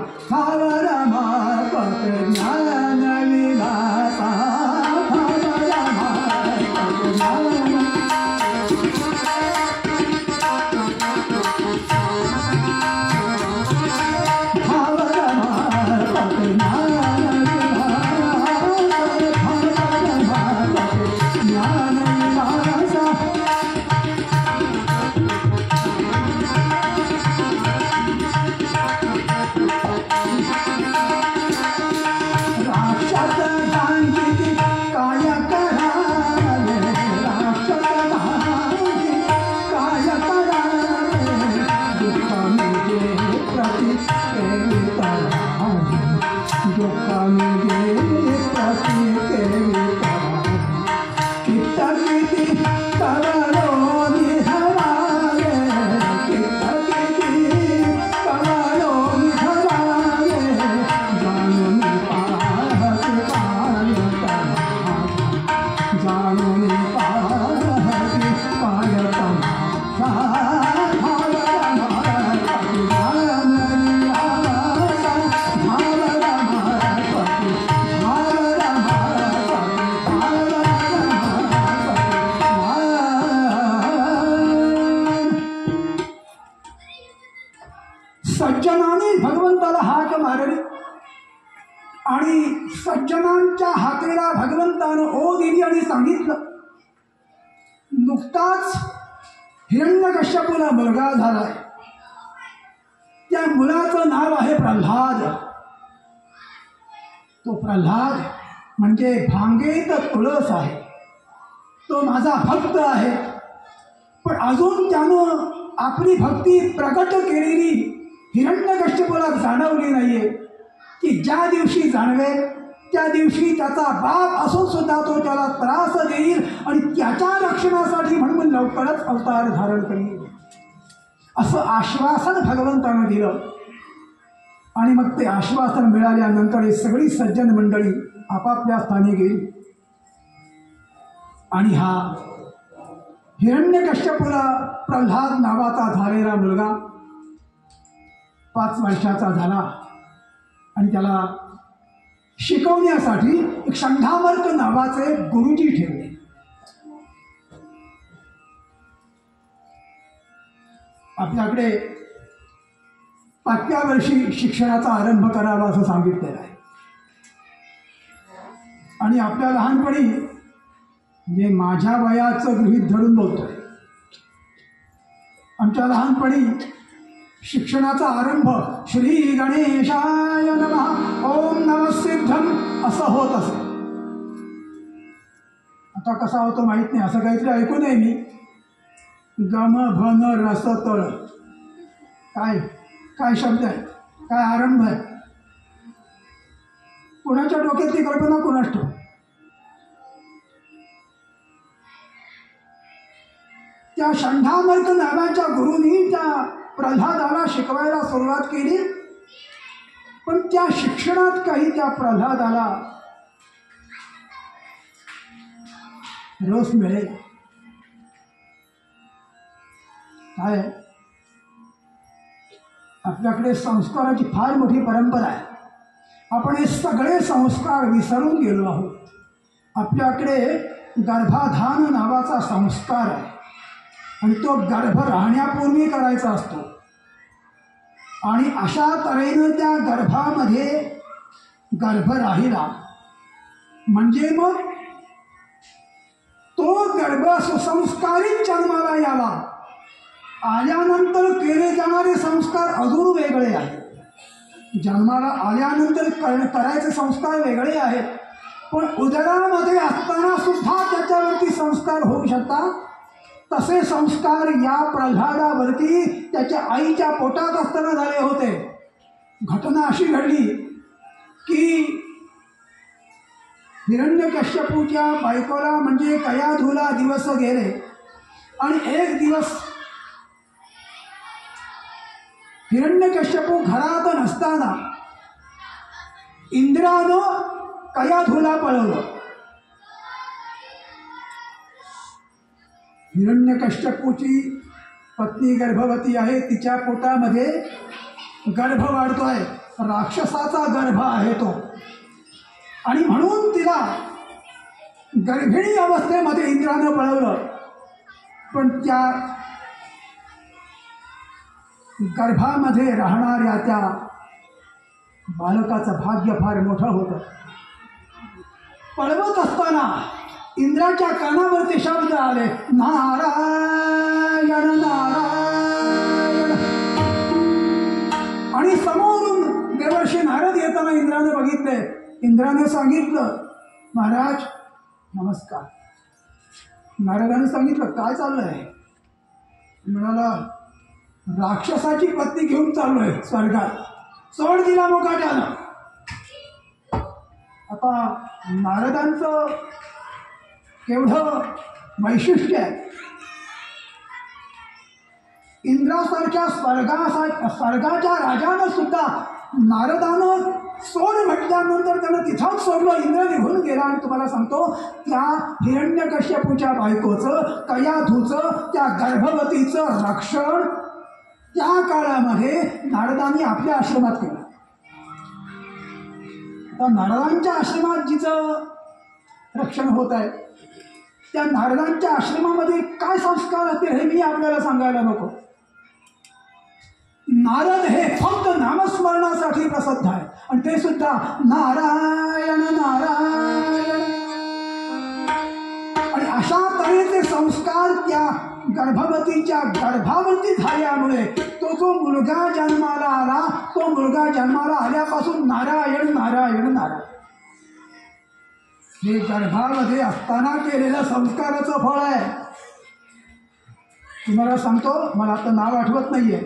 सज्जनाने भगवंताला हाक मारली आणि सज्जनांच्या हाकेला भगवंतानं ओ दिली आणि सांगितलं, नुकताच हिरण्यकश्यपूला मुलगा झालाय, त्या मुलाचं नाव आहे प्रल्हाद. तो प्रल्हाद म्हणजे भांगेत तुळस आहे, तो माझा भक्त आहे. पण अजून त्यानं आपली भक्ती प्रकट केलेली हिरण्यकश्यपूला जाणवली नाहीये, की ज्या दिवशी जाणवेल त्या दिवशी त्याचा बाप असून सुद्धा तो त्याला त्रास देईल आणि त्याच्या रक्षणासाठी म्हणून लवकरच अवतार धारण करील, असं आश्वासन भगवंतानं दिलं. आणि मग ते आश्वासन मिळाल्यानंतर ही सगळी सज्जन मंडळी आपापल्या स्थानी गेली. आणि हा हिरण्यकश्यपूला प्रल्हाद नावाचा झालेला मुलगा 5 वर्षाचा झाला आणि त्याला शिकवण्यासाठी एक शंखावर्क नावाचे गुरुजी ठेवले. आपल्याकडे 5व्या वर्षी शिक्षणाचा आरंभ करावा असं सांगितलेलं आहे. आणि आपल्या लहानपणी म्हणजे माझ्या वयाचं गृहीत धरून बोलतोय, आमच्या लहानपणी शिक्षणाचा आरंभ श्री गणेशाय नमः ओम नमः सिद्धम असं होत असे. आता कसा होतो माहीत नाही, असं काहीतरी ऐकू नये मी. गम भन रस तळ, काय काय शब्द आहे, काय आरंभ आहे, कोणाच्या डोक्यातली कल्पना कोणाच ठेव. त्या शंखावर्क नावाच्या गुरुनी त्या प्रल्हादाला शिकवायला सुरुवात केली. पण त्या शिक्षणात काही त्या प्रल्हादाला रस मिळेल काय. आपल्याकडे संस्काराची फार मोठी परंपरा आहे. आपण हे सगळे संस्कार विसरून गेलो आहोत. आपल्याकडे गर्भाधान नावाचा संस्कार आहे आणि तो गर्भ राहण्यापूर्वी करायचा असतो. आणि अशा तऱ्हेनं त्या गर्भामध्ये गर्भ राहिला म्हणजे मग तो गर्भ सुसंस्कारित जन्माला यावा. आल्यानंतर केले जाणारे संस्कार अजून वेगळे आहेत. जन्माला आल्यानंतर करायचे संस्कार वेगळे आहेत, पण उदरामध्ये असताना सुद्धा त्याच्यावरती संस्कार होऊ शकतात. तसे संस्कार या प्रल्हादावरती त्याच्या आईच्या पोटात असताना झाले होते. घटना अशी घडली की हिरण्यकश्यपूच्या बायकोला म्हणजे कयाधूला दिवस गेले आणि एक दिवस हिरण्यकश्यपू घरात नसताना इंद्रानं कयाधूला पळवलं. हिरण्यकश्यपूची पत्नी गर्भवती आहे, तिच्या पोटामध्ये गर्भ वाढतोय, राक्षसाचा गर्भ आहे तो, आणि म्हणून तिला गर्भिणी अवस्थेमध्ये इंद्रानं पळवलं. पण त्या गर्भामध्ये राहणाऱ्या त्या बालकाचं भाग्य फार मोठं होतं. पळवत असताना इंद्राच्या कानावरती शब्द आले, नारायण नारायण. आणि समोरून देवर्षी नारद येताना इंद्राने बघितले. इंद्राने सांगितलं, महाराज नमस्कार. नारदाने सांगितलं, काय चाललंय? म्हणाला, राक्षसाची पत्नी घेऊन चाललोय स्वर्गात. सोड दिला मुकाट्यानं. आता नारदांचं केवढं वैशिष्ट्य आहे. इंद्रासारख्या स्वर्गाच्या राजानं सुद्धा नारदानं सोड म्हटल्यानंतर त्यानं तिथंच सोडलं. इंद्र निघून गेला. आणि तुम्हाला सांगतो, त्या हिरण्यकश्यपूच्या बायकोचं कयाधूचं त्या गर्भवतीचं रक्षण त्या काळामध्ये नारदांनी आपल्या आश्रमात केलं. आता नारदांच्या आश्रमात जिचं रक्षण होत आहे, त्या नारदांच्या आश्रमामध्ये काय संस्कार असतील हे मी आपल्याला सांगायला नको. नारद हे फक्त नामस्मरणासाठी प्रसिद्ध आहे, आणि ते सुद्धा नारायण नारायण. आणि अशा तऱ्हेचे संस्कार त्या गर्भवतीच्या गर्भावरती झाल्यामुळे तो जो मुलगा जन्माला आला, तो मुलगा जन्माला आल्यापासून नारायण नारायण नारायण. हे गर्भामध्ये असताना केलेलं संस्काराचं फळ आहे. तुम्हाला सांगतो, मला आता नाव आठवत नाहीये,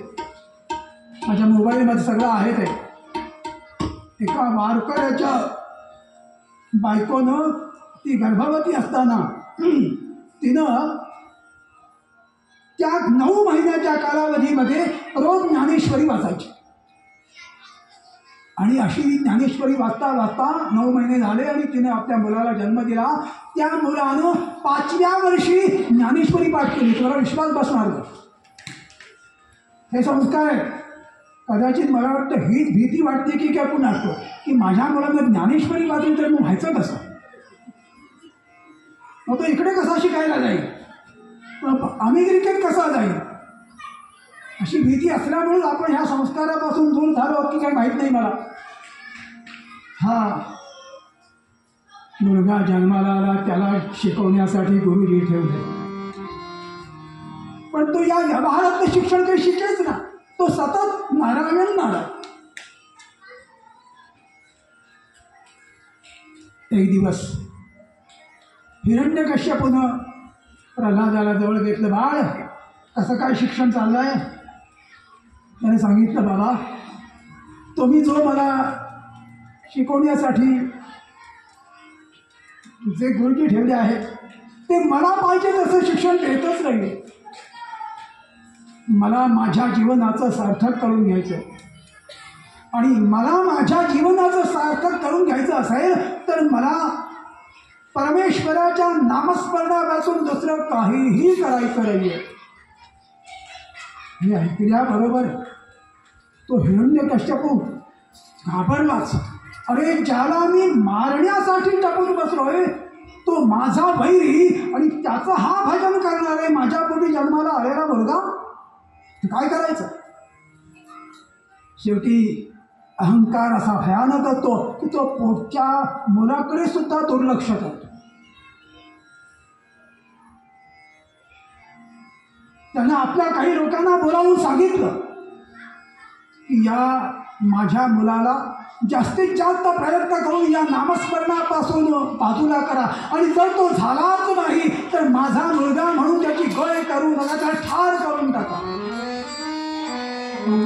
माझ्या मोबाईलमध्ये सगळं आहे ते. एका वारकऱ्याच्या बायकोनं ती गर्भवती असताना तिनं त्या 9 महिन्याच्या कालावधीमध्ये रोज ज्ञानेश्वरी वाचायची. आणि अशी ज्ञानेश्वरी वाचता वाचता 9 महिने झाले आणि तिने आपल्या मुलाला जन्म दिला. त्या मुलानं 5व्या वर्षी ज्ञानेश्वरी पाठ केली. तुम्हाला विश्वास बसणार नाही. हे संस्कार आहे. कदाचित मला वाटतं हीच भीती वाटते की काय कुणास ठाऊक, की माझ्या मुलानं ज्ञानेश्वरी वाचली तर मग व्हायचं कसं? मग तो इकडे कसा शिकायला जाईल, अमेरिकेत कसा जाईल, अशी भीती असल्यामुळे आपण ह्या संस्कारापासून दूर झालो की काय माहीत नाही मला. हा मुलगा जन्माला आला, त्याला शिकवण्यासाठी गुरुजी ठेवले, पण तो या व्यवहारातलं शिक्षण काही शिकेच ना. तो सतत नारायण नारायण. एक दिवस हिरण्यकश्यपूनं प्रल्हादाला जवळ घेतलं. बाळ, कसं काय शिक्षण चाललंय? त्याने सांगितलं, बाबा तुम्ही जो मला शिकवण्यासाठी जे गुरुजी ठेवले आहेत ते मला पाहिजे तसं शिक्षण देतच नाही. मला माझ्या जीवनाचं सार्थक करून घ्यायचं, आणि मला माझ्या जीवनाचं सार्थक करून घ्यायचं असेल तर मला परमेश्वराच्या नामस्मरणापासून दुसरं काहीही करायचं नाही आहे. हे ऐकल्याबरोबर तो हिरण्यकश्यपू घाबरलाच. अरे, ज्याला मी मारण्यासाठी टपून बसलोय तो माझा वैरी, आणि त्याचं हा भजन करणार आहे. माझ्या पोटी जन्माला आलेला मुलगा, काय करायचं? शेवटी अहंकार असा भयानक असतो की तो पोटच्या मुलाकडे सुद्धा दुर्लक्ष करतो. त्यानं आपल्या काही लोकांना बोलावून सांगितलं की या माझ्या मुलाला जास्तीत जास्त प्रयत्न करून या नामस्मरणापासून बाजूला करा आणि जर तो झालाच नाही तर माझा मुलगा म्हणून त्याची गय करू नका, त्याला ठार करून टाका.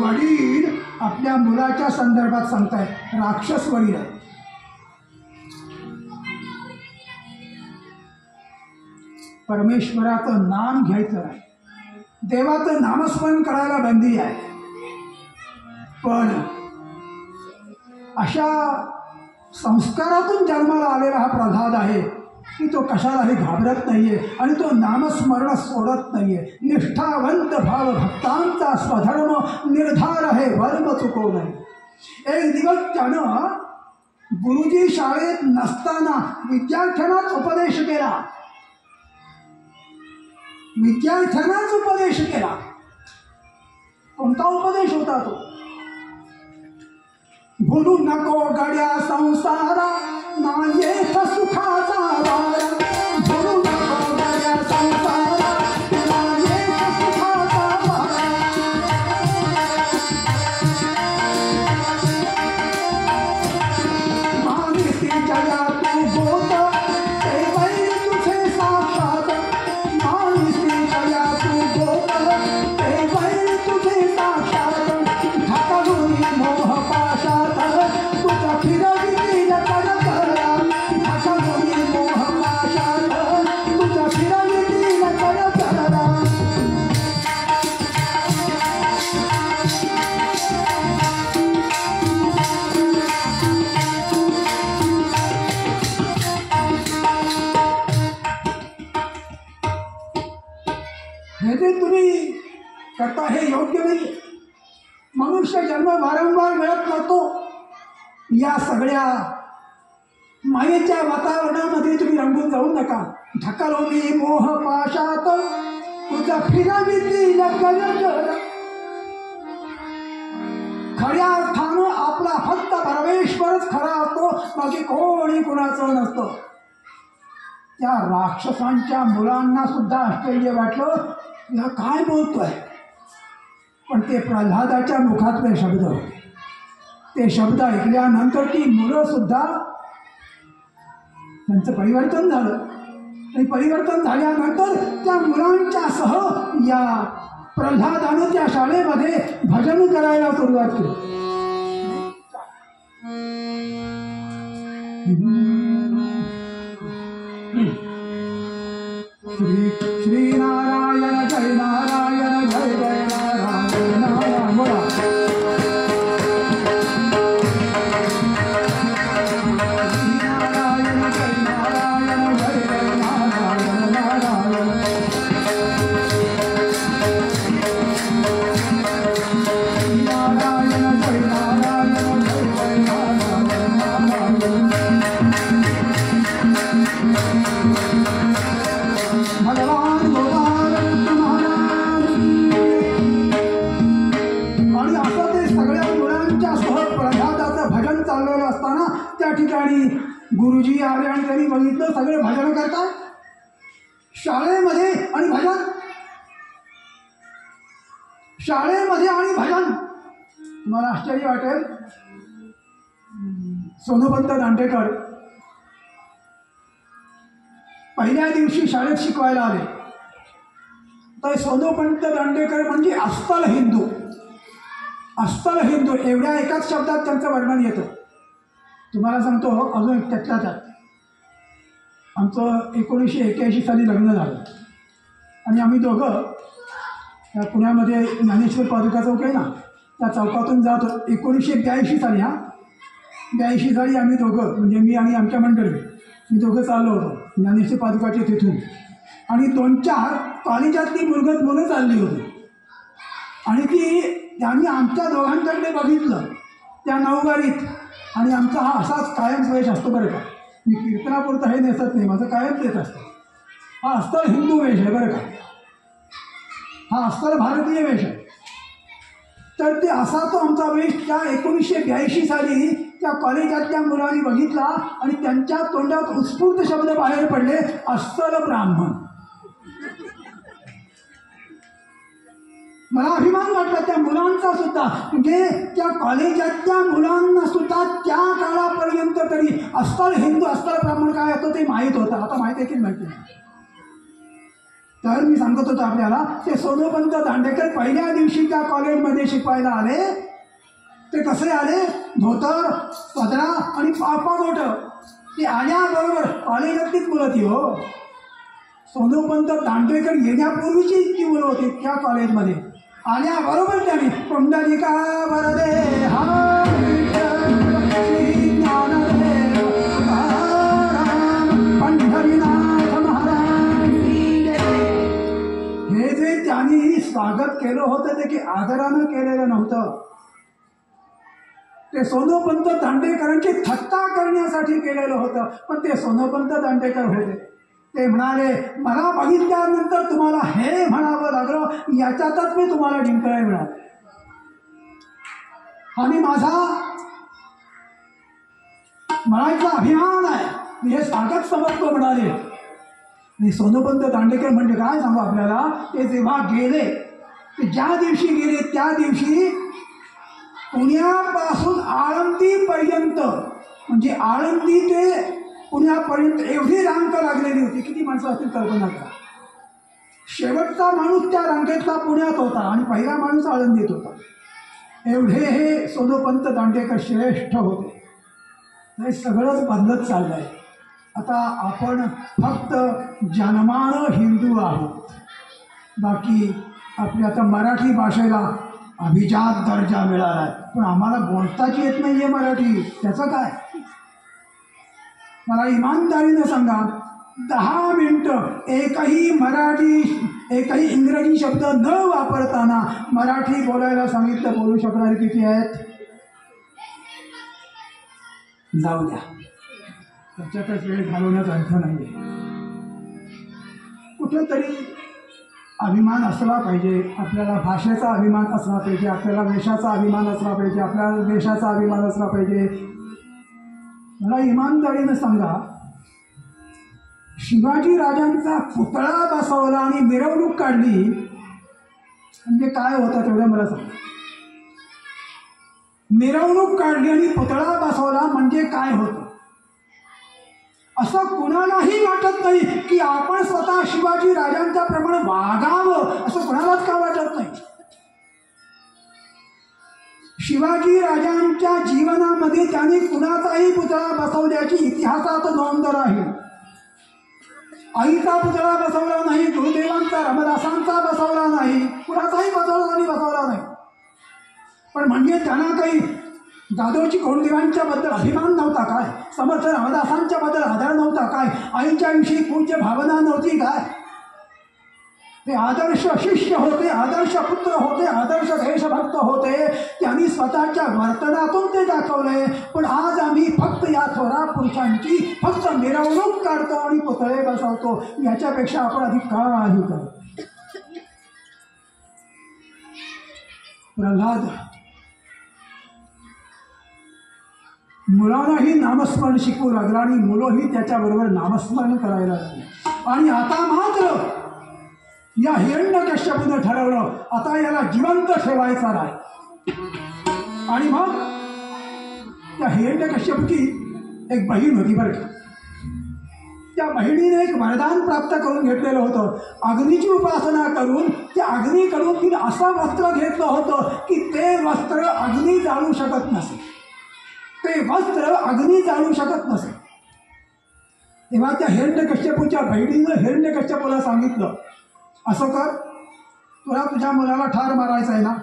वडील आपल्या मुलाच्या संदर्भात सांगतायत राक्षस वडील आहे. परमेश्वराचं नाम घ्यायचं नाही, देवाचं नामस्मरण करायला बंदी आहे. पण अशा संस्कारातून जन्माला आलेला हा प्रल्हाद आहे की तो कशालाही घाबरत नाहीये आणि तो नामस्मरण सोडत नाहीये. निष्ठावंत भाव भक्तांचा स्वधर्म निर्धार आहे, वर्म चुकवू नये. एक दिवस त्यानं गुरुजी शाळेत नसताना विद्यार्थ्यांनाच उपदेश केला. विद्यार्थ्यांनाच उपदेश केला. कोणता उपदेश होता तो? भुलू नको गड्या संसारा ना येथ सुखाचा वारा. भुलू नको गड्या संसारा ना येथ सुखाचा वारा. मानिसी जया तू बोत ते वैर तुझे साक्षात. मानिसी जया तू बोत ते वैर तुझे साक्षात. ढकलून मोह पाशात तुझा फिरवितील कर करा. ढकलून मोह पाशात तुझा फिरवितील कर करा. हे जे तुम्ही करता हे योग्य नाही. मनुष्य जन्म वारंवार मिळत नसतो. या सगळ्या मायेच्या वातावरणामध्ये तुम्ही रंगून जाऊ नका. ढकलोनी मोह पाशात तुझा फिरवितील कर करा. खऱ्या अर्थानं आपला फक्त परमेश्वरच खरा असतो, बाकी कोणी कुणाचं नसतं. त्या राक्षसांच्या मुलांना सुद्धा आश्चर्य वाटलं, या काय बोलतोय. पण ते प्रल्हादाच्या मुखातले शब्द होते. ते शब्द ऐकल्यानंतर ती मुलं सुद्धा त्यांचं परिवर्तन झालं. आणि परिवर्तन झाल्यानंतर त्या मुलांच्या सह या प्रल्हादानं त्या शाळेमध्ये भजन करायला सुरुवात केली. श्री नारायण जय नारायण जय जय नारायण नारायण. बोला. त्या ठिकाणी गुरुजी आले आणि त्यांनी बघितलं सगळे भजन करतात शाळेमध्ये आणि भजन. शाळेमध्ये आणि भजन. तुम्हाला आश्चर्य वाटेल, सोनोपंत दांडेकर पहिल्या दिवशी शाळेत शिकवायला आले. तर सोनोपंत दांडेकर म्हणजे अस्सल हिंदू. अस्सल हिंदू एवढ्या एकाच शब्दात त्यांचं वर्णन येतं. तुम्हाला सांगतो अजून त्यातल्या त्यात आमचं 1981 साली लग्न झालं आणि आम्ही दोघं त्या पुण्यामध्ये ज्ञानेश्वर पादुका चौक आहे ना, त्या चौकातून जात 1982 साली 82 साली आम्ही दोघं म्हणजे मी आणि आमच्या मंडळी मी दोघं चाललो होतो ज्ञानेश्वर पादुकाच्या तिथून. आणि 2-4 कॉलेजातली मुलं चालली होती आणि त्यांनी आमच्या दोघांच्याकडे बघितलं त्या नववारीत. आणि आमचा हा असाच कायम वेश असतो बरं का. मी कीर्तनापुरतं हे नेसत नाही, माझं कायम तेच असतं. हा अस्सल हिंदू वेश आहे बरं का. हा अस्सल भारतीय वेश आहे. तर ते असा तो आमचा वेश त्या 1982 साली त्या कॉलेजातल्या मुलांनी बघितला आणि त्यांच्या तोंडात उत्स्फूर्त शब्द बाहेर पडले, अस्सल ब्राह्मण. मला अभिमान वाटला त्या मुलांचा सुद्धा, म्हणजे त्या कॉलेजातल्या मुलांना सुद्धा त्या काळापर्यंत तरी अस्सल हिंदू अस्सल ब्राह्मण काय होतं ते माहीत होतं. आता माहीत आहे की माहिती नाही. तर मी सांगत होतो आपल्याला, ते सोनोपंत दांडेकर पहिल्या दिवशी त्या कॉलेजमध्ये शिकवायला आले. ते कसे आले? धोतर, पदरा आणि पापागोट. ते आल्याबरोबर कॉलेजातलीच मुलं ती हो. सोनोपंत दांडेकर येण्यापूर्वीची ती मुलं होती त्या कॉलेजमध्ये. आल्याबरोबर त्याने पुंडलिका वरदे हा श्री ज्ञानदेव पंढरीनाथ महाराज, हे जे त्यांनी स्वागत केलं होतं ते की आदरानं केलेलं नव्हतं. ते सोनोपंत दांडेकरांची थट्टा करण्यासाठी केलेलं होतं. पण ते सोनोपंत दांडेकर होते. ते म्हणाले, मला बघितल्यानंतर तुम्हाला हे म्हणावं लागलं, याच्यातच मी तुम्हाला जिंकायला मिळाले. आणि माझा म्हणायचा अभिमान आहे, मी हे स्वागत समजतो म्हणाले. आणि सोनोपंत दांडेकर म्हणजे काय सांगू आपल्याला, ते जेव्हा गेले, ते ज्या दिवशी गेले त्या दिवशी पुण्यापासून आळंदीपर्यंत, म्हणजे आळंदी ते पुण्यापर्यंत एवढी रांग लागलेली होती. किती माणसं असतील कल्पना करा. शेवटचा माणूस त्या रांगेतला पुण्यात होता आणि पहिला माणूस आळंदीत होता. एवढे हे सोनोपंत दांडेकर श्रेष्ठ होते. हे सगळंच बदलत चाललं आहे. आता आपण फक्त जन्मानं हिंदू आहोत. बाकी आपली आता मराठी भाषेला अभिजात दर्जा मिळाला आहे, पण आम्हाला बोलताच येत नाही आहे मराठी. त्याचं काय? मला इमानदारीनं सांगा, 10 मिनिटं एकही इंग्रजी शब्द न वापरताना मराठी बोलायला सांगितलं, बोलू शकणारे किती आहेत? जाऊ द्या, त्याच्यातच वेळ घालवण्यात अर्थ नाही. कुठेतरी अभिमान असला पाहिजे. आपल्याला भाषेचा अभिमान असला पाहिजे, आपल्याला वेशाचा अभिमान असला पाहिजे, आपल्याला देशाचा अभिमान असला पाहिजे. मला इमानदारीनं सांगा, शिवाजी राजांचा पुतळा बसवला आणि मिरवणूक काढली म्हणजे काय होतं तेवढं मला सांगा. मिरवणूक काढली आणि पुतळा बसवला म्हणजे काय होतं? असं कुणालाही वाटत नाही की आपण स्वतः शिवाजी राजांच्या प्रमाणे वागावं, असं कुणालाच का वाटत नाही. शिवाजी राजांच्या जीवनामध्ये त्यांनी कुणाचाही पुतळा बसवल्याची इतिहासात नोंद राहील. आईचा पुतळा बसवला नाही, गुरुदेवांचा रामदासांचा बसवला नाही, कुणाचाही बसवला नाही. पण म्हणजे त्यांना काही जाधवची कोंडदेवांच्या बद्दल अभिमान नव्हता काय? समर्थ रामदासांच्या बद्दल आदर नव्हता काय? आईच्या विषयी पूज्य भावना नव्हती काय? ते आदर्श शिष्य होते, आदर्श पुत्र होते, आदर्श देशभक्त होते. त्यांनी स्वतःच्या वर्तनातून ते दाखवलंय. पण आज आम्ही फक्त या थोरा पुरुषांची फक्त मिरवणूक काढतो आणि पुतळे बसवतो. याच्यापेक्षा आपण अधिक काही करू. प्रल्हाद मुलांनाही नामस्मरण शिकवू लागला आणि मुलंही त्याच्याबरोबर नामस्मरण करायला लागली. आणि आता मात्र या हिरण्यकश्यपूनं ठरवलं, आता याला जिवंत ठेवायचा नाही. आणि मग त्या हिरण्यकश्यपूची एक बहीण होती बरं का. त्या बहिणीने एक वरदान प्राप्त करून घेतलेलं होतं. अग्नीची उपासना करून त्या अग्नीकडून तिने असं वस्त्र घेतलं होतं की ते वस्त्र अग्नी जाळू शकत नसे. ते वस्त्र अग्नी जाळू शकत नसे. तेव्हा त्या हिरण्यकश्यपूच्या बहिणीनं हिरण्यकश्यपूला सांगितलं, असं कर, तुला तुझ्या मुलाला ठार मारायचं आहे ना,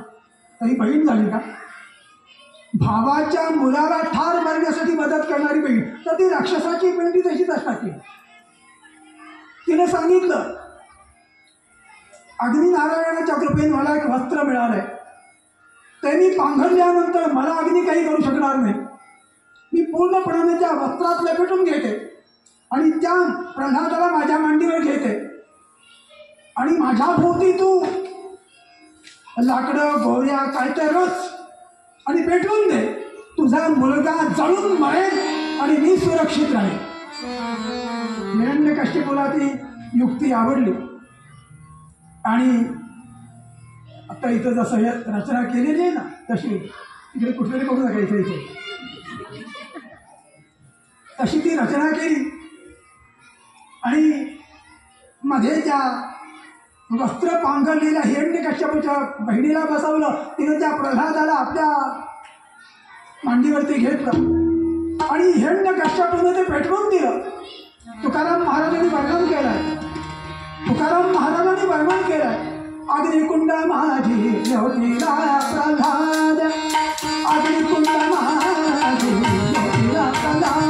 तरी बहीण झाली का? भावाच्या मुलाला ठार मारण्यासाठी मदत करणारी बहीण, तर ती राक्षसाची पेंडी तशीच असतात. तिने सांगितलं, अग्निनारायणाच्या कृपेने मला एक वस्त्र मिळालंय, ते मी पांघरल्यानंतर मला अग्नी काही करू शकणार नाही. मी पूर्णपणाने त्या वस्त्रात लपेटून घेते आणि त्या प्रल्हादाला माझ्या मांडीवर घेते आणि माझ्या भोवती तू लाकडं गोऱ्या काय तर रच आणि पेटवून दे. तुझा मुलगा जळून मरेल आणि मी सुरक्षित राहील. हिरण्यकश्यपूला ती युक्ती आवडली आणि आता इथं जसं हे रचना केलेली आहे ना तशी इकडे कुठल्याही करू नका इथे इथे तशी ती रचना केली आणि मध्ये त्या वस्त्र पांघरलेल्या हिरण्यकश्यपूच्या बहिणीला बसवलं. तिने त्या प्रल्हादाला आपल्या मांडीवरती घेतलं आणि हिरण्यकश्यपूने ते पेटवून दिलं. तुकाराम महाराजांनी वर्णन केलंय. तुकाराम महाराजांनी वर्णन केलंय. अग्निकुंड माझी ज्योतीला प्रल्हाद, अग्निकुंड माझी ज्योतीला प्रल्हाद,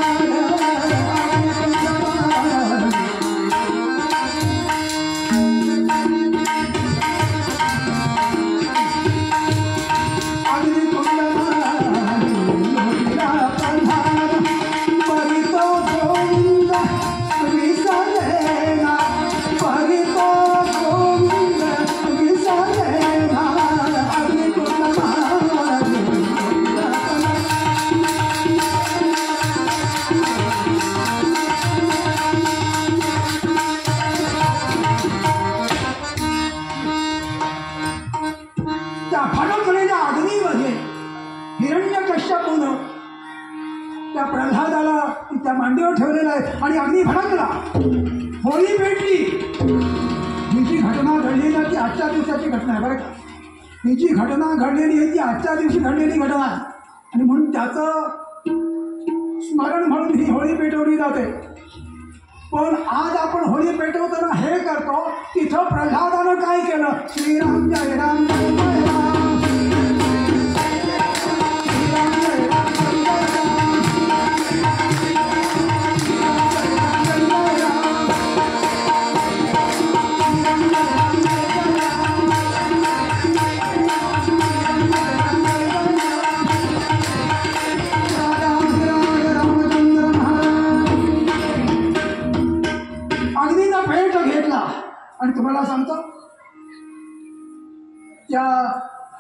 त्या प्रल्हादाला त्या मांडीवर ठेवलेला आहे आणि अग्नी भडकला. होळी पेटली. ही जी घटना घडली ना ती आजच्या दिवसाची घटना आहे बरं का. ही जी घटना घडलेली आहे ती आजच्या दिवशी घडलेली घटना आहे आणि म्हणून त्याचं स्मरण म्हणून ही होळी पेटवली जाते. पण आज आपण होळी पेटवताना हे करतो तिथं प्रल्हादानं काय केलं. श्रीराम जय राम जय राम, आणि तुम्हाला सांगतो त्या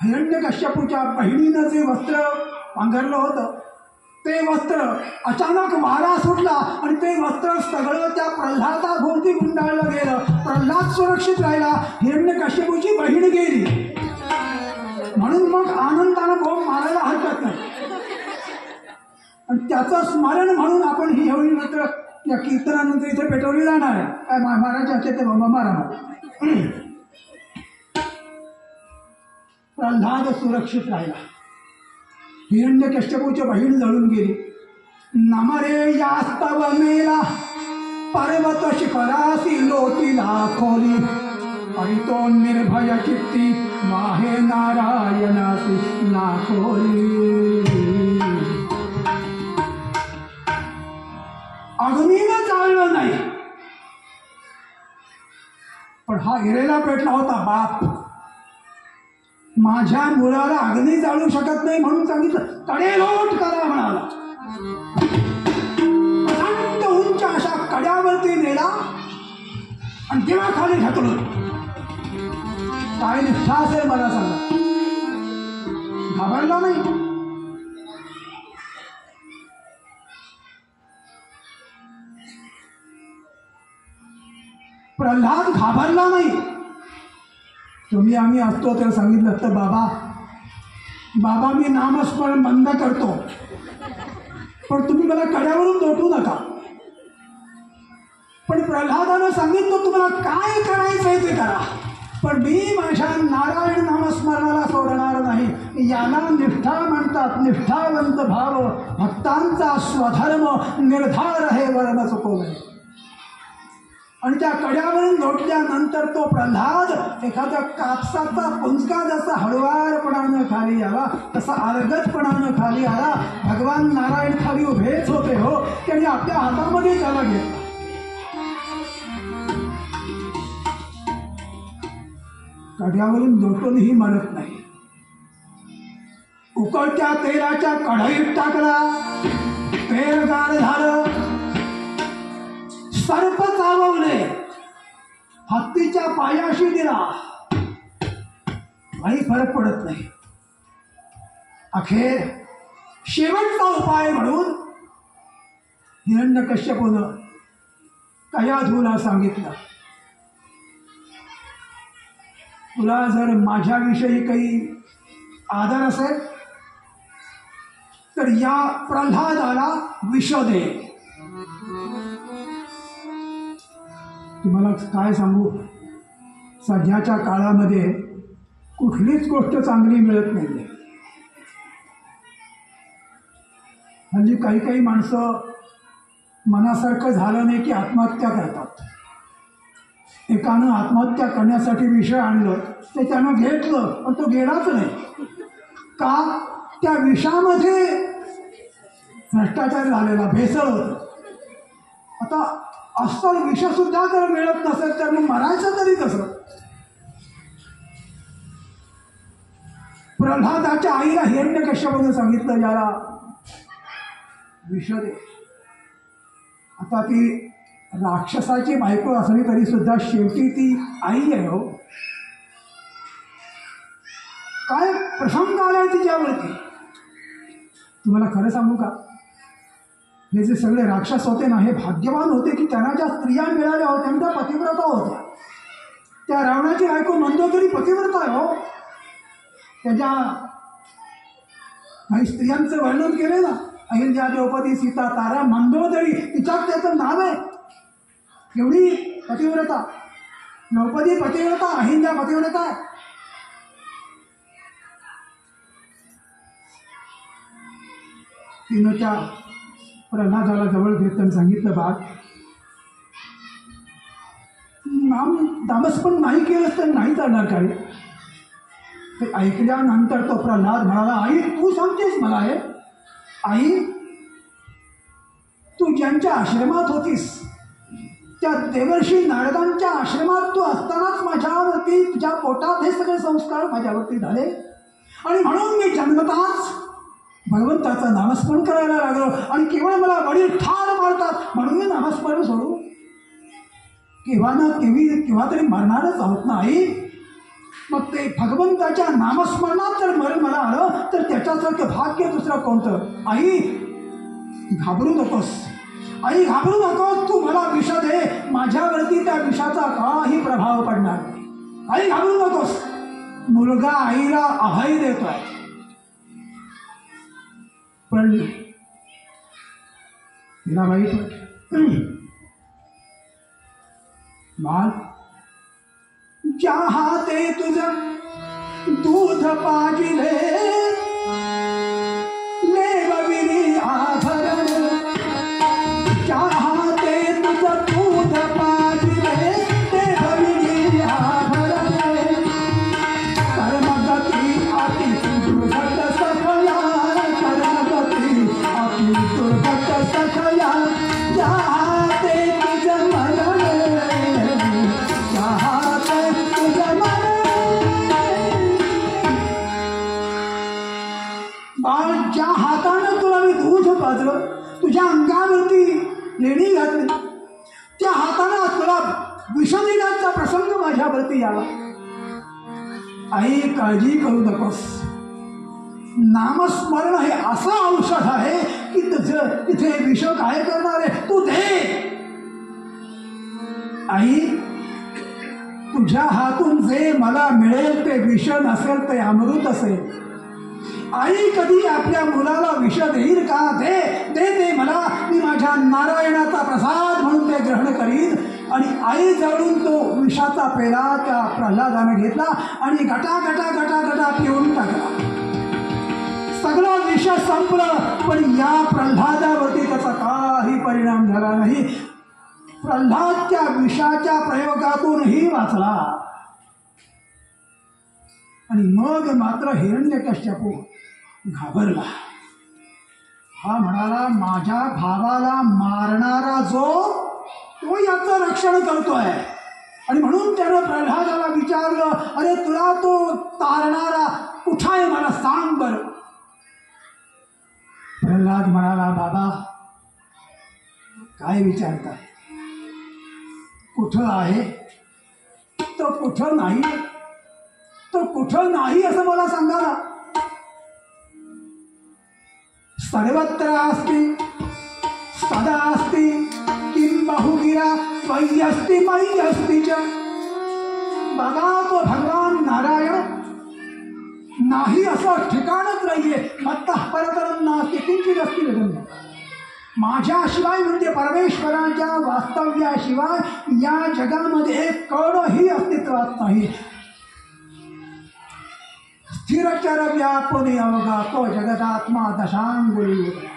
हिरण्यकश्यपूच्या बहिणीनं जे वस्त्र पांघरलं होतं ते वस्त्र अचानक वारा सुटला आणि ते वस्त्र सगळं त्या प्रल्हादाभोवती गुंडाळलं गेलं. प्रल्हाद सुरक्षित राहिला, हिरण्यकश्यपूची बहीण गेली. म्हणून मग आनंदानं बोंब मारायला हरकत नाही. आणि त्याचं स्मरण म्हणून आपण ही होळी मात्र या कीर्तनानंतर इथे पेटवली जाणार आहे. काय महाराजाचे ते मारा प्रल्हाद सुरक्षित राहिला. हिरण्यकश्यपूची बहीण जळून गेली. नमरे यास्तव मेला पर्वत शिखरासी लोटीला खोली, परितो निर्भय चित्ती माहे नारायणासी नाखोली. अग्नीनं जाळलं नाही पण हा हिरेला पेटला होता. बाप माझ्या मुलाला अग्नी जाळू शकत नाही म्हणून सांगितलं कडेलोट करा म्हणाला. प्रचंड उंच अशा कड्यावरती नेला आणि दिवा खाली ढकलून. काय निष्ठा असेल मला सांगा. घाबरला नाही. प्रल्हाद घाबरला नाही. तुम्ही आम्ही असतो तर सांगितलं तर बाबा मी नामस्मरण बंद करतो पण तुम्ही मला कड्यावरून लोटू नका. पण प्रल्हादानं सांगितलं तुम्हाला काय करायचंय ते करा पण मी माझ्या नारायण नामस्मरणाला सोडणार नाही. याला निष्ठा म्हणतात. निष्ठावंत भाव भक्तांचा स्वधर्म निर्धार हे वर्ण चुकवले. आणि त्या कड्यावरून लोटल्यानंतर तो प्रल्हाद एखाद्या कापसाचा पुंजका जसा हळुवारपणानं खाली आला तसा अलगदपणानं खाली आला. भगवान नारायण खाली उभेच होते हो. त्यांनी आपल्या हातामध्ये त्याला घेतला. कड्यावरून लोटूनही मरत नाही. उकळत्या तेलाच्या कढईत टाकला. तेल गार झालं. सर्प चाववले. हत्तीच्या पायाशी दिला. काही फरक पडत नाही. अखेर शेवटचा उपाय म्हणून हिरण्यकश्यपूनं कयाधूला सांगितलं, तुला जर माझ्याविषयी काही आदर असेल तर या प्रल्हादाला विष दे. तुम्हाला काय सांगू, सध्याच्या काळामध्ये कुठलीच गोष्ट चांगली मिळत नाही. हल्ली काही काही माणसं मनासारखं झालं नाही की आत्महत्या करतात. एकानं आत्महत्या करण्यासाठी विषय आणलं ते त्यानं घेतलं पण तो गेलाच नाही. का? त्या विषामध्ये भ्रष्टाचार झालेला, भेसळ होतं. आता अस्सल विषसुद्धा जर मिळत नसेल तर मग मरायचं तरी कसं? प्रल्हादाच्या आईला हिरण्यकश्यपूने सांगितलं याला विष दे. आता ती राक्षसाची बायको असली तरी सुद्धा शेवटी ती आई आहे हो. काय प्रसंग आलाय तिच्यावरती. तुम्हाला खरं सांगू का, हे जे सगळे राक्षस होते ना, हे भाग्यवान होते की त्यांना ज्या स्त्रिया मिळाल्या होत्या त्या पतिव्रता होत्या. त्या रावणाची बायको मंदोदरी पतिव्रता आहे हो. त्याच्या काही स्त्रियांचं वर्णन केले ना, अहिल्या, द्रौपदी, सीता, तारा, मंदोदरी, तिच्यात त्याचं नाव आहे. एवढी पतिव्रता. द्रौपदी पतिव्रता, अहिल्या पतिव्रता. तिनं त्या प्रल्हादाला जवळ घेतलं सांगितलं, बाळ नामस्मरण नाही केलंस तर नाही चालणार काय? ते ऐकल्यानंतर तो प्रल्हाद म्हणाला, आई तू सांगतेस मला हे? आई तू ज्यांच्या आश्रमात होतीस त्या देवर्षी नारदांच्या आश्रमात तू असतानाच माझ्यावरती, तुझ्या पोटात हे सगळे संस्कार माझ्यावरती झाले आणि म्हणून मी जन्मताच भगवंताचं नामस्मरण करायला लागलो आणि केवळ मला वडील ठार मारतात म्हणून मी नामस्मरण सोडू? केव्हा ना केव्हा तरी मरणारच आहोत ना आई. मग ते भगवंताच्या नामस्मरणात जर मरण मला आलं तर त्याच्यासारखं भाग्य दुसरं कोणतं? आई घाबरू नकोस, आई घाबरू नकोस. तू मला विष दे, माझ्यावरती त्या विषाचा काही प्रभाव पडणार नाही. आई घाबरू नकोस. मुलगा आईला अभय देतोय. पण तिला वाईट बाळ, ज्या हाते तुझं दूध पाजिले लेवविरी आभरण, ज्या हाते तुझं दूध पाजिले लेवविरी आभरण, कर्मगती अति दुर्घट सफला, कर्मगती अति दुर्घट सफला, ज्या हाते तुझं मरण, ज्या हाते तुझं बाळ, ज्या हातानं तुला मी दूध पाजलं, तुझ्या अंगावरती लेणी घातली, त्या हातानं तुला विष देण्याचा प्रसंग माझ्यावरती यावा. आई काळजी करू नकोस. नामस्मरण हे असं औषध आहे की तुझं तिथे विष काय करणार आहे? तू दे. आई तुझ्या हातून जे मला मिळेल ते विष नसेल ते अमृत असेल. आई कधी आपल्या मुलाला विष देईल का? दे दे दे मला. मी माझ्या नारायणाचा प्रसाद म्हणून ते ग्रहण करीन. आणि आई जवळून तो विषाचा पेला त्या प्रल्हादाने घेतला आणि गटा गटा गटा गटा पिऊन टाकला. सगळं विष संपलं पण या प्रल्हादावरती त्याचा काही परिणाम झाला नाही. प्रल्हाद त्या विषाच्या प्रयोगातूनही वाचला. आणि मग मात्र हिरण्यकश्यपू घाबरला. हा म्हणाला, माझ्या भावाला मारणारा जो तो याचं रक्षण करतोय. आणि म्हणून त्यानं प्रल्हादाला विचारलं, अरे तुला तो तारणारा कुठं आहे मला सांग बरं. प्रल्हाद म्हणाला, बाबा काय विचारताय? कुठं आहे? तो कुठं नाही, तो तो कुठं नाही असं मला सांगा ना. सर्वत्र अस्ति सदा अस्ति किं बहुगिरा त्वयि अस्ति मयि अस्ति च. बघा तो भगवान नारायण नाही असं ठिकाणच नाहीये. मत्तः परतरं नास्ति किंचित् अस्ति विदन्य. माझ्याशिवाय म्हणजे परमेश्वराच्या वास्तव्याशिवाय या जगामध्ये एक कणही अस्तित्वात नाही. स्थिरचर व्यापुनी अवघा तो जगदात्मा दशांगुळी उतरा.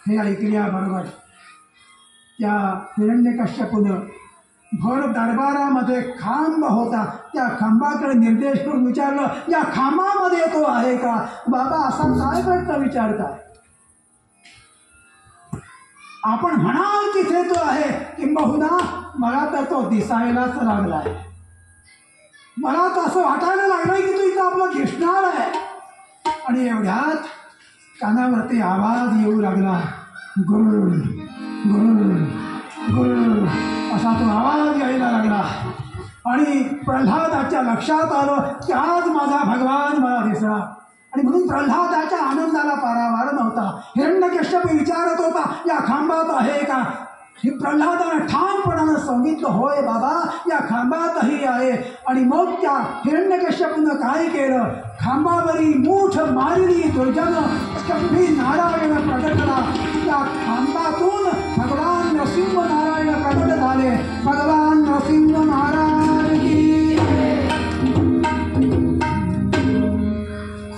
हे ऐकल्याबरोबर त्या हिरण्यकश्यपूनं भर दरबारामध्ये खांब होता, त्या खांबाकडे निर्देश करून विचारलं, या खांबामध्ये तो आहे का? बाबा असा काय प्रश्न विचारताय? आपण म्हणाल तिथे तो आहे, किंबहुना मला तर तो दिसायलाच लागलाय. मला तर असं वाटायला लागलंय की तो इथं आपला दिसणार आहे. आणि एवढ्यात कानावरती आवाज येऊ लागला, गुरुर गुरुर गुरुर असा तो आवाज यायला लागला. आणि प्रल्हादाच्या लक्षात आलं की आज माझा भगवान मला दिसला. आणि म्हणून प्रल्हादाच्या आनंदाला पारावार नव्हता. हिरण्यकश्यप विचारत होता, या खांबात आहे का? ही प्रल्हादानं ठामपणानं सांगितलं, होय बाबा या खांबातही आहे. आणि मग त्या हिरण्यकश्यपूनं काय केलं? खांबावरी मूठ मारली दुर्जन शंभी नारायण प्रगटला. त्या खांबातून भगवान नृसिंह नारायण प्रगट झाले. भगवान नृसिंह महाराज की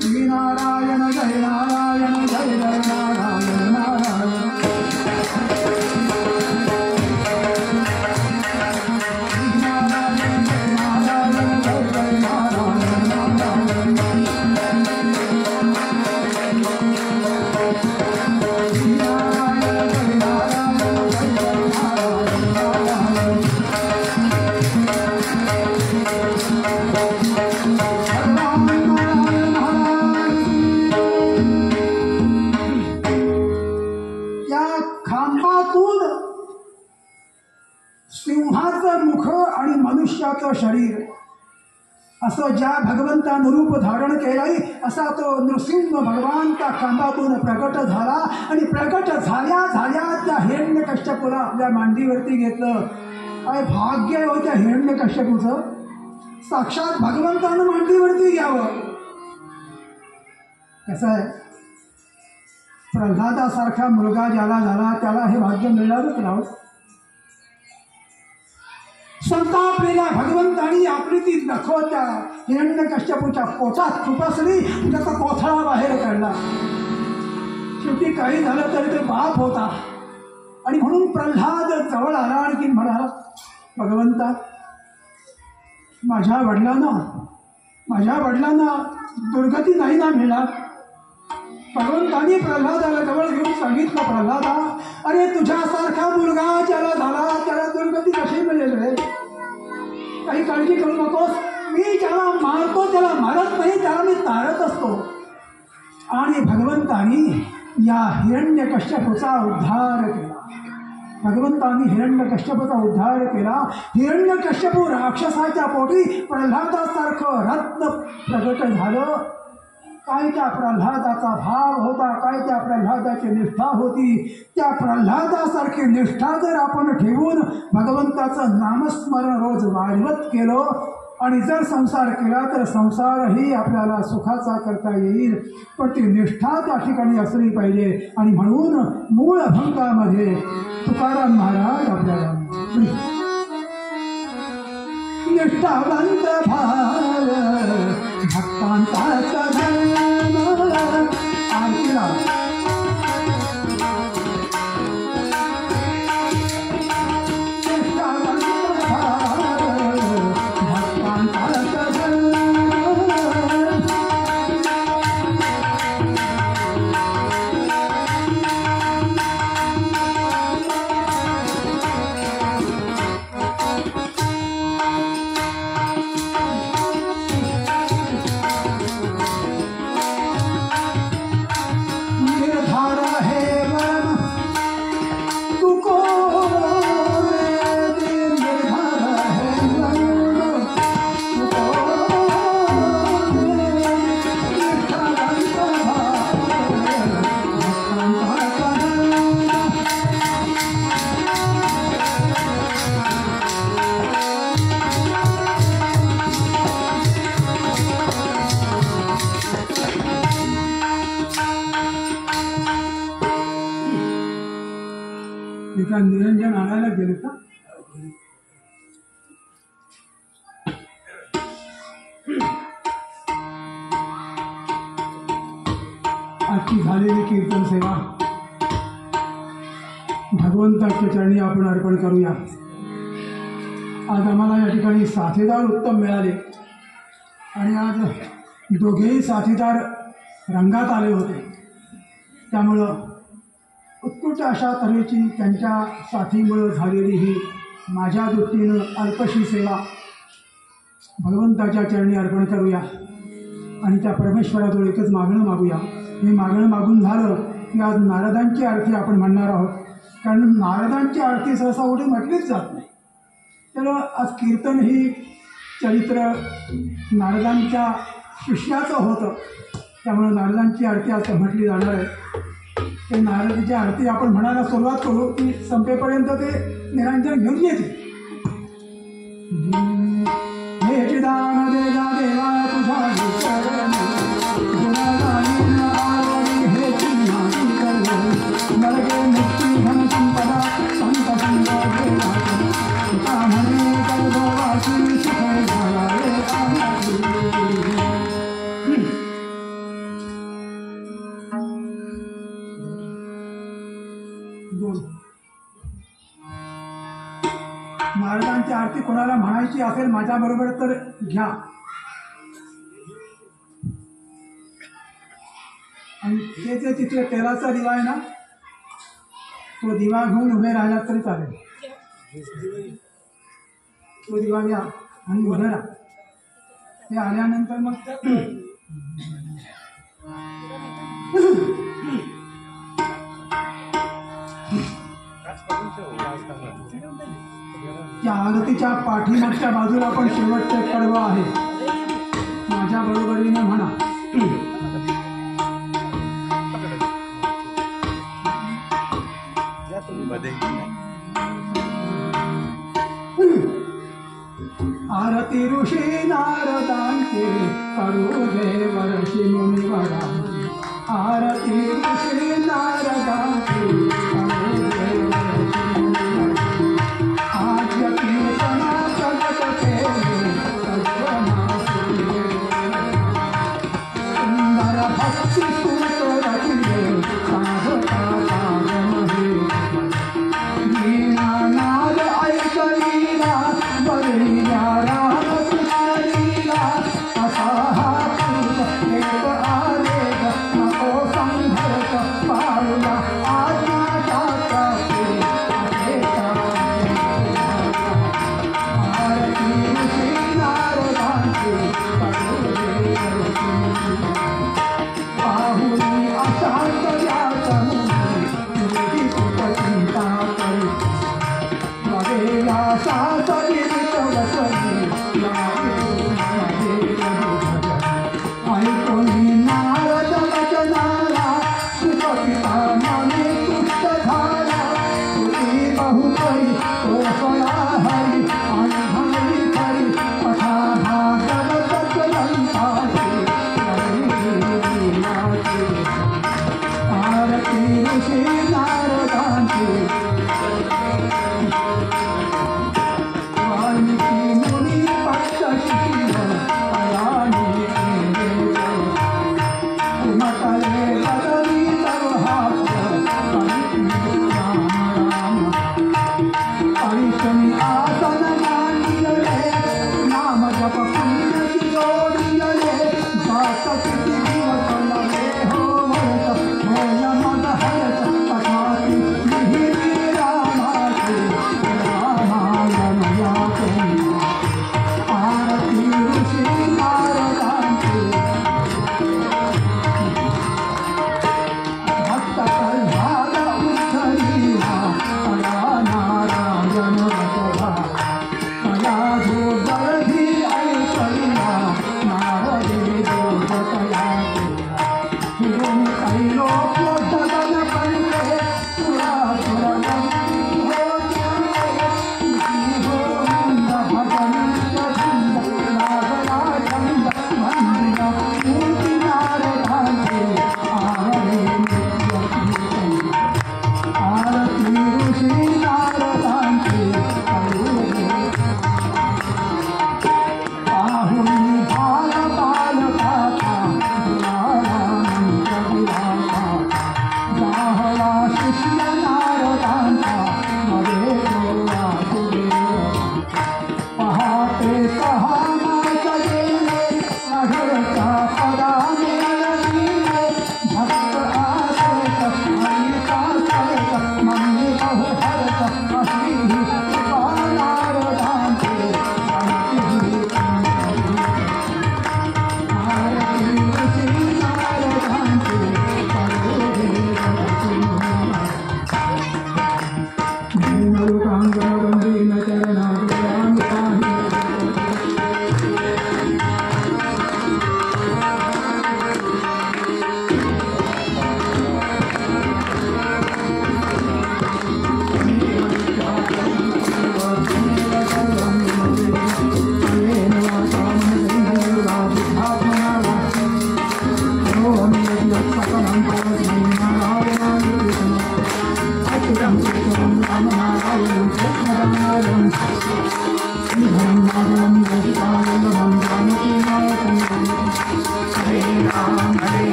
श्री नारायण जय नारायण जय जय नारायण नारायण. सिंहाचं मुख आणि मनुष्याचं शरीर असं ज्या भगवंतानं रूप धारण केलंय असा तो नृसिंह भगवान त्या खांबातून प्रकट झाला. आणि प्रकट झाल्या झाल्या त्या हिरण्यकश्यपूला आपल्या मांडीवरती घेतलं. काय भाग्य होत्या हिरण्यकश्यपूचं, साक्षात भगवंतानं मांडीवरती घ्यावं. कसं आहे, प्रल्हादासारखा मुलगा ज्याला झाला त्याला हे भाग्य मिळणारच राहू. संतापलेल्या भगवंतानी आपली ती नखो त्या हिरण्यकश्यपूच्या पोटात खुपसली, त्याचा कोथळा बाहेर काढला. शेवटी काही झालं तरी ते बाप होता. आणि म्हणून प्रल्हाद जवळ आला आणि म्हणाला, भगवंता माझ्या वडिलांना दुर्गती नाही ना मिळणार. भगवंतानी प्रल्हादाला जवळ घेऊन सांगितलं, प्रल्हादा अरे तुझ्यासारखा मुलगा ज्याला झाला त्याला दुर्गती कशी मिळेल रे? काही काळजी करू नकोस. मी ज्याला मारतो त्याला मारत नाही, त्याला मी तारत असतो. आणि भगवंतानी या हिरण्यकश्यपूचा उद्धार केला. भगवंतानी हिरण्यकश्यपूचा उद्धार केला. हिरण्यकश्यपू राक्षसाच्या पोटी प्रल्हादासारखं रत्न प्रगट झालं. काय त्या प्रल्हादाचा भाव होता, काय त्या प्रल्हादाची निष्ठा होती. त्या प्रल्हादासारखी निष्ठा जर आपण ठेवून भगवंताचं नामस्मरण रोज वाढवत केलं आणि जर संसार केला तर संसारही आपल्याला सुखाचा करता येईल. पण ती निष्ठा त्या ठिकाणी असली पाहिजे. आणि म्हणून मूळ अभंगामध्ये तुकाराम महाराज आपल्याला निष्ठावंत भाव भक्तांचा धर्म आरतीला निष्ठावंत भाव भक्तांचा धर्म. का निरंजन आणायला गेले का? आजची झालेली कीर्तन सेवा भगवंताच्या चरणी आपण अर्पण करूया. आज आम्हाला या ठिकाणी साथीदार उत्तम मिळाले आणि आज दोघेही साथीदार रंगात आले होते. त्यामुळं उत्कृष्ट अशा तऱ्हेची त्यांच्या साथीमुळं झालेली ही माझ्या दृष्टीनं अल्पशी सेवा भगवंताच्या चरणी अर्पण करूया आणि त्या परमेश्वराजवळ एकच मागणं मागूया. हे मागणं मागून झालं की आज नारदांची आरती आपण म्हणणार आहोत, कारण नारदांची आरती सहसा उडी म्हटलीच जात नाही. तर आज कीर्तन ही चरित्र नारदांच्या शिष्याचं होतं, त्यामुळे नारदांची आरती आज म्हटली जाणार आहे. ते नारदांची आरती आपण म्हणायला सुरुवात करू की संपेपर्यंत ते निरंजन घेऊन येते. हे चिदान देवा देवा तुझा विसरण, गुणगायन आवडी हे चिन्हाची कळवळ, नरगे मुक्ती धन संपदा संत संग गेला, तुका म्हणे गर्भवासी सुख झाला रे आम्ही. नारदांची आरती कोणाला म्हणायची असेल माझ्याबरोबर तर घ्या, आणि ते जे तिथले तेलाचा दिवा आहे ना, तो दिवा घेऊन उभे राहिला तरी चालेल. तो दिवा घ्या आणि उभे राहा. ते आल्यानंतर मग त्या आरतीच्या पाठीमागच्या बाजूला पण शेवटचे कडवं आहे, माझ्या बरोबरीने म्हणा. आरती ऋषी नारदांचे करू देव ऋषी मुनिवरा, आरती ऋषी नारदांचे करू देव ऋषी मुनिवरा, आज कीर्तना प्रगट केले तत्वनासी, सुंदर भक्ती सूत रचिले साधका साधमहे, लीलानाद ऐकलीला बलिया राम कृष्णलीला, असा हा पूर्व एक आलेख नको संघर्ष पाळला, आज्ञा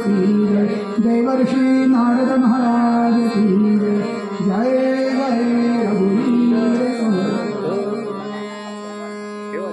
की जय. देवर्षी नारद महाराज की जय. जय जय रघुवीर समर्थ. ठेवा.